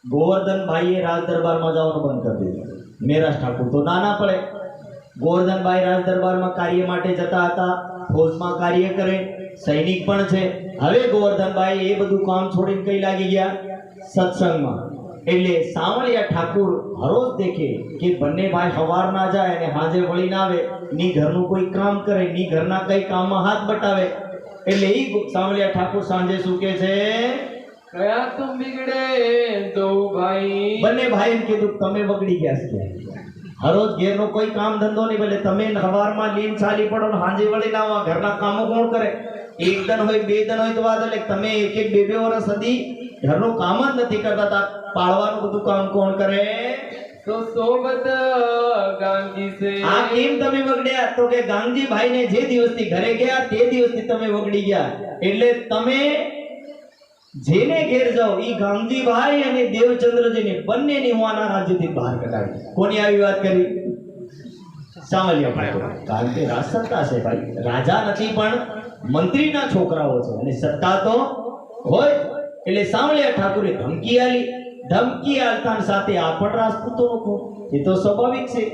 [SPEAKER 1] ગોવર્ધન ભાઈએ રાજ દરબારમાં જવાનું બંધ કરી દીધું મેરાજ ઠાકુર તો નાના પડે ગોવર્ધન ભાઈ રાજ દરબારમાં કાર્ય માટે જતા હતા ફૌજમાં કાર્ય કરે સૈનિક પણ છે હવે ગોવર્ધન ભાઈ એ બધું કામ છોડીને કઈ લાગી ગયા સત્સંગમાં એટલે સાવળિયા ઠાકુર હરોજ દેખે કે બંને ભાઈ સવાર ના જાય અને હાજે વળીને આવે ની ઘરનું કોઈ કામ કરે ની ઘરના કઈ કામમાં હાથ બટાવે એટલે ઈ સાવળિયા ઠાકુર સાંજે શું કહે છે
[SPEAKER 2] कया तुम बिगड़े दो भाई
[SPEAKER 1] બંને ભાઈ એમ કીધું તમે બગડી ગયા છે હરોજ ઘેરનો કોઈ કામ ધંધો નહીં ભલે તમે સવારમાં લીન ચાલી પડો ને હાંજે વળીને આવો ઘરના કામો કોણ કરે એક દન હોય બે દન હોય તો વાત એટલે તમે એક એક બે બે વર્ષ સુધી ઘરનું કામ જ નથી કરતા તા પાળવાનું બધું કામ કોણ કરે
[SPEAKER 2] तो सोबत गांगी से
[SPEAKER 1] આ કેમ તમે વગડ્યા? તો કે ગાંગજી ભાઈને જે દિવસથી ઘરે ગયા તે દિવસથી તમે વગડી ગયા. એટલે તમે જેને ઘેર જાઓ ઈ ગાંગજી ભાઈ અને દેવચંદ્રજીને બંનેની હું આના રાજ્યથી બહાર કઢાવી. કોની આવી વાત કરી? સામલિયા ઠાકોર. કારણ કે રાજ સત્તા છે ભાઈ, રાજા નથી પણ મંત્રીના છોકરાઓ છે અને સત્તા તો હોય. એટલે સામલિયા ઠાકોરે ધમકી આલી. ધમકી આલતા સાથે આ પણ રાજપૂતોનો ખૂન. એ તો સ્વાભાવિક છે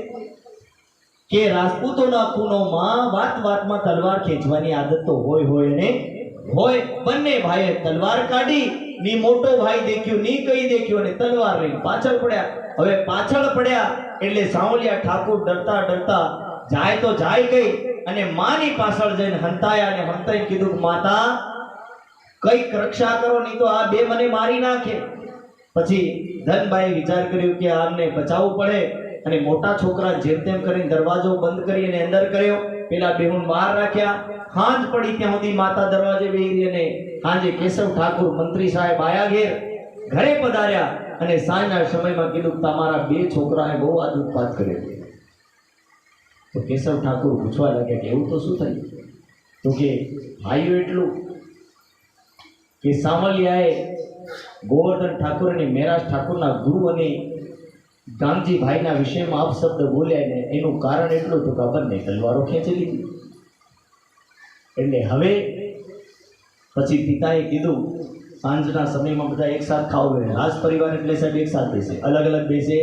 [SPEAKER 1] કે રાજપૂતોના ખૂનોમાં વાત વાતમાં તલવાર ખેંચવાની આદત તો હોય ને હોય. બંને ભાઈએ તલવાર કાઢી. ની મોટો ભાઈ દેખ્યું, ની કઈ દેખ્યું અને તલવાર લઈને પાછળ પડ્યા. હવે પાછળ પડ્યા એટલે સાવલિયા ઠાકોર ડરતા ડરતા જાય તો જાય ગઈ અને માની પાછળ જઈને હંતાયા અને હંતાઈને કીધું કે માતા કઈક રક્ષા કરો, નહીં તો આ બે મને મારી નાખે. પછી ધનબાઈએ વિચાર કર્યો કે આમને બચાવવું પડે અને મોટા છોકરા જેમ તેમ કરીને દરવાજો બંધ કરી અને અંદર કર્યો. પેલા બેહુન બહાર રાખ્યા. હાંજ પડી ત્યાં સુધી માતા દરવાજે બેહી રહી અને હાંજે કેશવ ઠાકોર મંત્રી સાહેબ આયા ઘરે પધાર્યા અને સાંજના સમયમાં કીધું તમારા બે છોકરાએ બહુ આજ ઉત્પાત કર્યો. તો કેશવ ઠાકોર પૂછવા લાગ્યા કે એવું તો શું થયું? તો કે ભાઈઓ એટલું કે સામલિયાએ ગોવર્ધન ઠાકોર અને મેરાજ ઠાકોરના ગુરુ અને ગામજી ભાઈના વિષયમાં અપશબ્દ બોલ્યા ને એનું કારણ એટલું હતું કે બંને તલવારો ખેંચી લીધી. એટલે હવે પછી પિતાએ કીધું સાંજના સમયમાં બધા એક સાથ ખાવું જોઈએ. રાજ પરિવાર એટલે સાહેબ એક સાથ બેસે, અલગ અલગ બેસે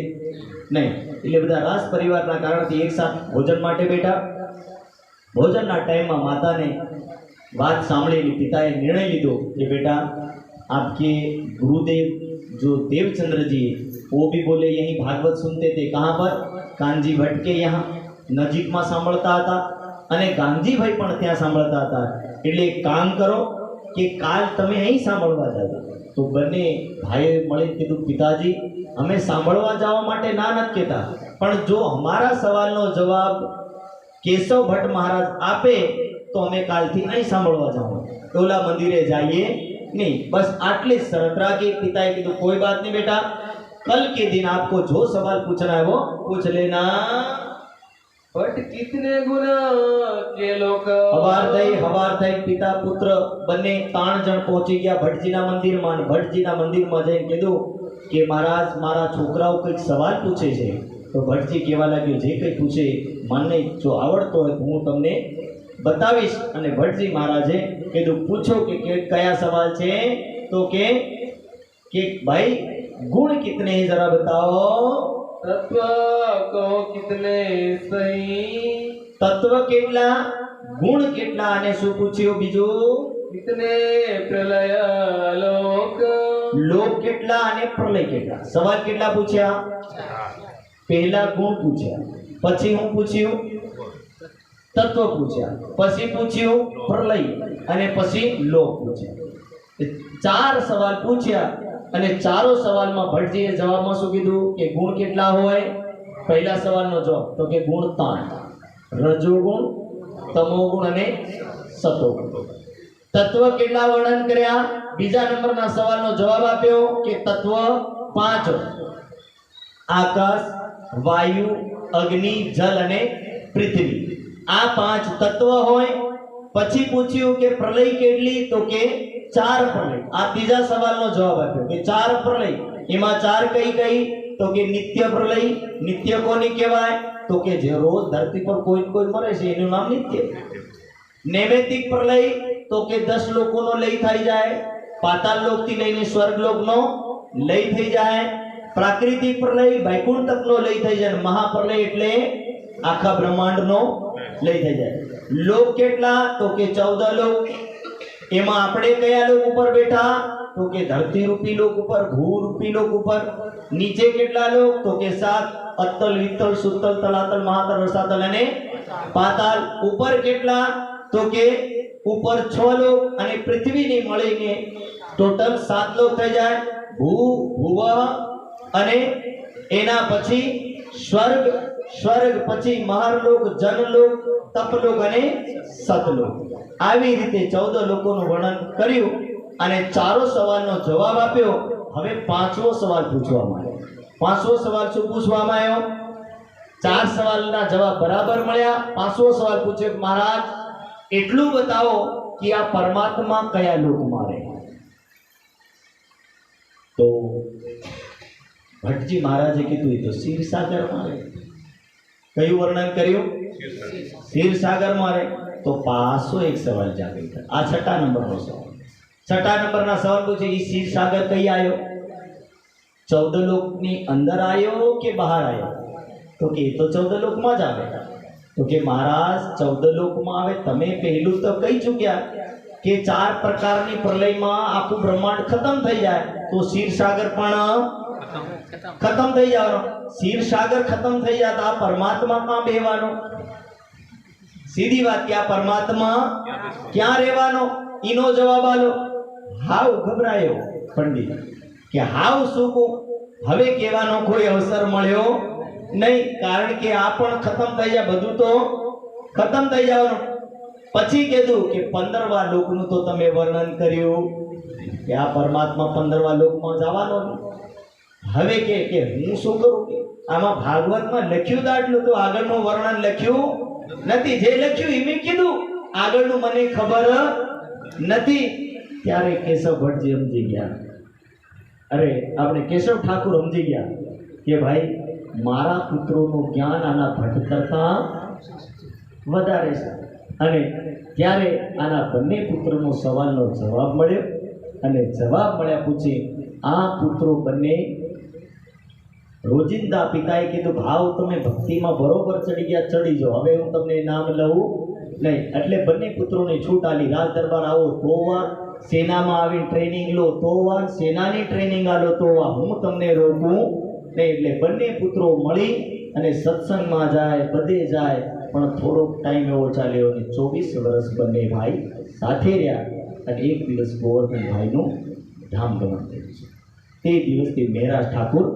[SPEAKER 1] નહીં. એટલે બધા રાજ પરિવારના કારણથી એક સાથ ભોજન માટે બેઠા. ભોજનના ટાઈમમાં માતાને बात सामने पिता ने निर्णय लीधो कि बेटा आपके गुरुदेव जो देवचंद्र जी वो भी बोले यही भागवत सुनते थे. कहाँ पर? कानजी भट्ट के यहाँ नजीक में सांभळता था અને ગાંધીભાઈ પણ ત્યાં સાંભળતા હતા. એટલે એક કામ કરો કે કાલ તમે અહીં સાંભળવા જાવ. તો બંને ભાઈએ મળીને કીધું પિતાજી અમે સાંભળવા જવા માટે ના નથી કહેતા, પણ જો અમારા સવાલનો જવાબ કેશવ ભટ્ટ મહારાજ આપે तो हमें काल थी नहीं सांभळवा जाओ, ओला मंदिरे जाइए नहीं. बस आटली शरत राखी. पिताए कीधुं कोई बात नहीं बेटा, कल के दिन आपको जो सवाल पूछना है वो पूछ लेना.
[SPEAKER 2] बट कितने गुना के लोग
[SPEAKER 1] हवार थई पिता पुत्र बने 3 जण पहुंची गया भट्टजीना मंदिरमां. भट्टजीना मंदिरमां जईने कीधुं के महाराज मारा छोकराओ कंईक सवाल पूछे छे. तो भट्टजी कहेवा लाग्यो जे कंई पूछे મને જો આવડતો હોય તો હું તમને बतावीश. અને ભટ્ટજી મહારાજે કીધું પૂછો કે કયા સવાલ છે? તો કે ભાઈ ગુણ કિતने हैं जरा बताओ.
[SPEAKER 2] तत्व कहो कितने सही.
[SPEAKER 1] તત્વ કેટલા, ગુણ કેટલા અને શું પૂછ્યું બીજું?
[SPEAKER 2] कितने प्रलय लोक.
[SPEAKER 1] લોક કેટલા અને પ્રલય કેટલા. સવાલ કેટલા પૂછ્યા? પહેલા ગુણ પૂછ્યા, પછી હું પૂછ્યું तत्व पूछा, पछी पूछ्યું प्रलय અને પછી લોક પૂછ્યા. 4 સવાલ પૂછ્યા અને ચારો સવાલમાં ભટ્ટજીએ જવાબમાં શું કીધું કે ગુણ કેટલા હોય? પહેલા સવાલનો જવાબ તો કે ગુણ 3, રજોગુણ, તમોગુણ અને સતોગુણ. તત્વ કેટલા વર્ણન કર્યા? બીજા નંબરના સવાલનો જવાબ આપ્યો કે તત્વ 5, આકાશ, વાયુ, અગ્નિ, જલ અને પૃથ્વી. आ 5 तत्व होय. पछी पूछ्યું કે प्रलय કેટલી? तो के 4 प्रलय. आ तीजा सवालનો જવાબ આપ્યો કે 4 प्रलय. એમાં 4 કઈ કઈ? तो કે નિત્ય પ્રલય. નિત્ય કોને કહેવાય? तो કે જે રોજ ધરતી પર કોઈ કોઈ મરે છે એનું નામ નિત્ય. નૈમિતિક પ્રલય તો કે 10 લોકોનો લય થઈ જાય, પાતાળ લોકથી લઈને સ્વર્ગ લોકનો લય થઈ જાય. પ્રાકૃતિક પ્રલય વૈકુંઠ તકનો લય થઈ જાય. મહાપ્રલય એટલે આખા બ્રહ્માંડનો લઈ થઈ જાય. લોક કેટલા? તો કે 14 લોક. એમાં આપણે કયા લોક ઉપર બેઠા? તો કે ધરતી રૂપી લોક ઉપર, ભૂ રૂપી લોક ઉપર. નીચે કેટલા લોક? તો કે 7, અતલ, વિતલ, સુતલ, તલાતલ, મહાતલ, રસાતલ અને પાતાલ. ઉપર કેટલા? તો કે ઉપર 6 લોક અને પૃથ્વીને મળીને ટોટલ 7 લોક થઈ જાય. ભૂ, ભુવ અને એના પછી સ્વર્ગ, સ્વર્ગ પછી મહારલોક, જનલોક, તપલોક અને સતલોક. આવી રીતે 14 લોકોનું વર્ણન કર્યું અને ચારો સવાલનો જવાબ આપ્યો. હવે 5મો સવાલ પૂછવા માંડ્યા પાંચમો સવાલ શું પૂછવામાં આવ્યો? 4 સવાલના જવાબ બરાબર મળ્યા. પાંચમો સવાલ પૂછ્યો કે મહારાજ એટલું બતાવો કે આ પરમાત્મા કયા લોકમાં રહે? તો ભટ્ટજી મહારાજે કીધું એ તો ક્ષીરસાગરમાં રહે. કયું વર્ણન કર્યું? ક્ષીરસાગરમાં રહે. તો પાછો એક સવાલ જાગે. આ 6 નંબરનો સવાલ. 6 નંબરના સવાલ પૂછે એ ક્ષીરસાગર કઈ આવ્યો? 14 લોકની અંદર આવ્યો કે બહાર આવ્યો? તો કે એ તો 14 લોકમાં જ આવે. તો કે મહારાજ 14 લોકમાં આવે. તમે પહેલું તો કહી ચૂક્યા કે 4 પ્રકારની પ્રલયમાં આખું બ્રહ્માંડ ખતમ થઈ જાય તો ક્ષીરસાગર પણ ખતમ થઈ જવાનો. ક્ષીરસાગર ખતમ થઈ જાય તો આ પરમાત્મા ક્યાં બેહવાનો? સીધી વાત કે આ પરમાત્મા ક્યાં રહેવાનો? એનો જવાબ આલો. હાવ ગભરાયો પંડિત કે હાવ શું કહું? હવે કહેવાનો કોઈ અવસર મળ્યો નહીં, કારણ કે આ પણ ખતમ થઈ જાય, બધું તો ખતમ થઈ જવાનું. પછી કીધું કે 15વા લોકનું તો તમે વર્ણન કર્યું કે આ પરમાત્મા 15વા લોકમાં જવાનો. હવે કે હું શું કરું? આમાં ભાગવતમાં લખ્યું દાટલું તો આગળનું વર્ણન લખ્યું નથી. જે લખ્યું એ મેં કીધું, આગળનું મને ખબર નથી. ત્યારે કેશવ ભટ્ટજી સમજી ગયા. અરે આપણે કેશવ ઠાકુર સમજી ગયા કે ભાઈ મારા પુત્રોનું જ્ઞાન આના ભટ્ટ કરતા વધારે છે. અને ત્યારે આના બંને પુત્રોનો સવાલનો જવાબ મળ્યો. અને જવાબ મળ્યા પૂછી આ પુત્રો બંને રોજિંદા પિતાએ કીધું ભાવ તમે ભક્તિમાં બરોબર ચડી ગયા, ચડી જાઓ, હવે હું તમને નામ લઉં નહીં. એટલે બંને પુત્રોની છૂટ આલી. રાજ દરબાર આવો તો વા, સેનામાં આવીને ટ્રેનિંગ લો તો વા, સેનાની ટ્રેનિંગ આલો તો વા, હું તમને રોકું નહીં. એટલે બંને પુત્રો મળી અને સત્સંગમાં જાય, બધે જાય. પણ થોડોક ટાઈમ એવો ચાલ્યો અને 24 વર્ષ બંને ભાઈ સાથે રહ્યા. અને એક દિવસ ગોવર્ધનભાઈનું ધામગમન થયું છે. તે દિવસથી મહેરાજ ઠાકુર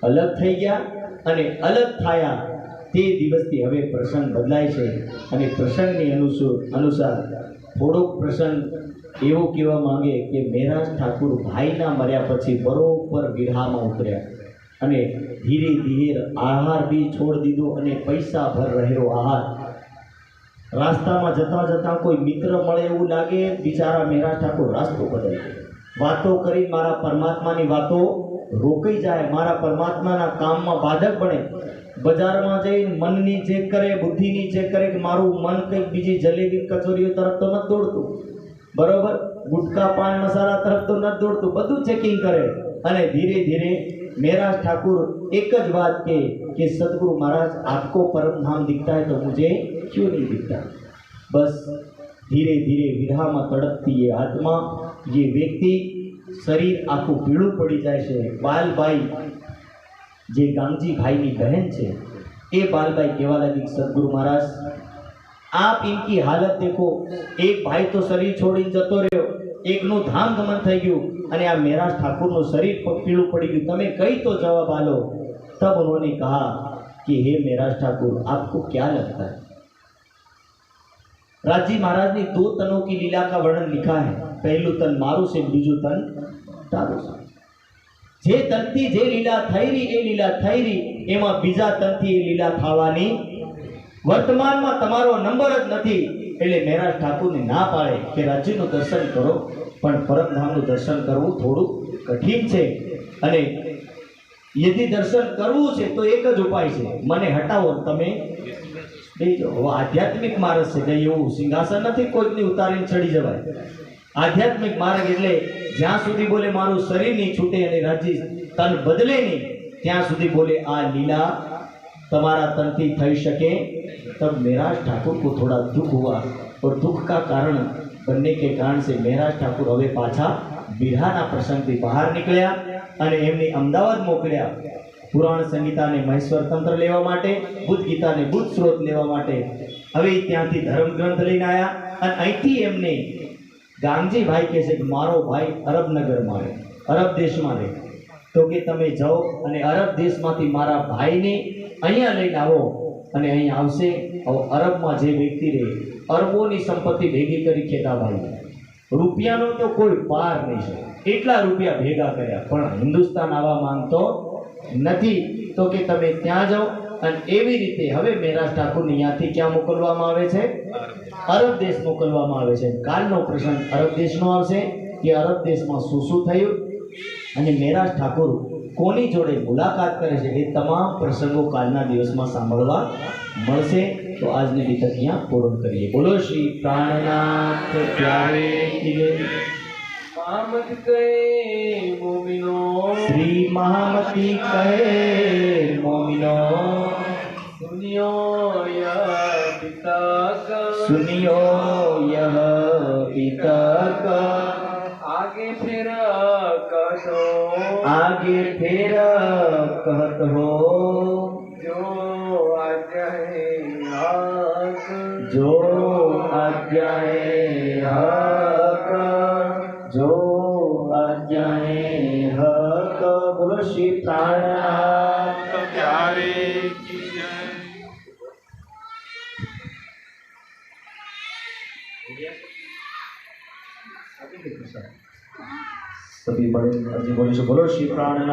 [SPEAKER 1] અલગ થઈ ગયા. અને અલગ થયા તે દિવસથી હવે પ્રસંગ બદલાય છે. અને પ્રસંગની અનુસાર થોડોક પ્રસંગ એવો કહેવા માંગે કે મહેરાજ ઠાકુર ભાઈના મર્યા પછી બરોબર વિરહામાં ઉતર્યા. અને ધીરે ધીરે આહાર બી છોડી દીધો અને પૈસા ભર રહેલો આહાર. રાસ્તામાં જતા જતા કોઈ મિત્ર મળે એવું લાગે, બિચારા મહેરાજ ઠાકુર રાસ્તો બદલે. વાતો કરી મારા પરમાત્માની વાતો રોકાઈ જાય, મારા પરમાત્માના કામમાં બાધક બને. બજારમાં જઈને મનની ચેક કરે, બુદ્ધિની ચેક કરે કે મારું મન કંઈક બીજી જલેબી કચોરીઓ તરફ તો નથી દોડતું, બરોબર, ગુટકા પાન મસાલા તરફ તો નથી દોડતું. બધું ચેકિંગ કરે. અને ધીરે ધીરે મહેરાજ ઠાकुर एक ज बात कि सदगुरु महाराज आपको परम धाम दिखता है तो मुझे क्यों नहीं दिखता। बस धीरे धीरे विरहा में तड़पती ये आत्मा, ये व्यक्ति शरीर आखू पीड़ू पड़ी जाए छे। बालबाई जे गांगजी भाई की बहन है, ये बालबाई कहवा लगी सदगुरु महाराज आप इनकी हालत देखो, एक भाई तो शरीर छोड़ी जतो रह्यो, एक नु धाम गमन थई गयुं अने आ महेराज ठाकुर नु शरीर पीड़ू पड़ी गयुं, तमे कई तो जवाब आलो। तब उन्होंने कहा कि हे महेराज ठाकुर आपको क्या लगता है। राजी महाराज ने 2 तनों की लीला का वर्णन लिखा है, पहलू तन मारू से बीजू तन तारू से। जे तनथी जे लीला थई रही ए लीला थई रही, एमां बीजा तनथी ए लीला थवानी वर्तमान में तमारो नंबर ज नथी। એટલે મહેરાજ ઠાકુર ને ના પાડે કે રાજ્યનું દર્શન કરો, પણ પરમધામનું દર્શન કરવું થોડું કઠિન છે, અને यदि दर्शन करवू है तो एक ज उपाय है, मने हटावो तमे वो आध्यात्मिक मार्ग से कई एवं सिंहासन नहीं कोई उतारी चढ़ी जवाय। आध्यात्मिक मार्ग एटले ज्यां सुधी बोले मारू शरीर नहीं छूटे अने राज्य तन बदले नहीं, त्यां सुधी बोले आ लीला तमारा तन थी थई शके। तब महेराज ठाकुर को थोड़ा दुख हुआ, और दुख का कारण बनने के कारण से महेराज ठाकुर हवे पाछा बिरहाना प्रसंग थी बाहर निकल्या અને એમને અમદાવાદ મોકલ્યા પુરાણ સંહિતા ને મહેશ્વર તંત્ર લેવા માટે, બુદ્ધ ગીતા ને બુદ્ધ સ્ત્રોત લેવા માટે। હવે ત્યાંથી ધર્મ ગ્રંથ લઈને આયા અને અહીંથી એમને ગાંગજી ભાઈ કહે છે કે મારો ભાઈ અરબ નગરમાં રહે, અરબ દેશમાં રહે, તો કે તમે જાઓ અને અરબ દેશમાંથી મારા ભાઈને અહીંયા લઈને આવો, અને અહીં આવશે અરબમાં જે વ્યક્તિ રહે અરબોની સંપત્તિ ભેગી કરી ખેતાભાઈ, રૂપિયાનો તો કોઈ પાર નહીં છે, એટલા રૂપિયા ભેગા કર્યા, પણ હિન્દુસ્તાન આવવા માંગતો નથી તો કે તમે ત્યાં જાઓ અને એવી રીતે હવે મેરાજ ઠાકોરને અહીંયાથી ક્યાં મોકલવામાં આવે છે? અરબ દેશ મોકલવામાં આવે છે. કાલનો પ્રસંગ અરબ દેશનો આવશે કે અરબ દેશમાં શું શું થયું અને મેરાજ ઠાકોર કોની જોડે મુલાકાત કરે છે એ તમામ પ્રસંગો કાલના દિવસમાં સાંભળવા મળશે. તો આજની વિતક અહીંયા પૂર્ણ કરીએ. બોલો શ્રી પ્રાણનાથ પ્યારે કી જય.
[SPEAKER 2] મહામત કહે મોમિનો,
[SPEAKER 1] શ્રી મહામતી કહે મોમિનો,
[SPEAKER 2] સુનિયો યહ પિતક,
[SPEAKER 1] સુનિયો યહ પિતક,
[SPEAKER 2] आगे फिर कहो,
[SPEAKER 1] आगे फिर कहत हो,
[SPEAKER 2] जो आज्ञा है हक,
[SPEAKER 1] जो आज्ञा है हक, जो आज्ञा है हक. बोलो श्री प्राणनाथ
[SPEAKER 2] प्यारे की जय.
[SPEAKER 1] सभी बड़े बोलो श्री प्राणनाथ.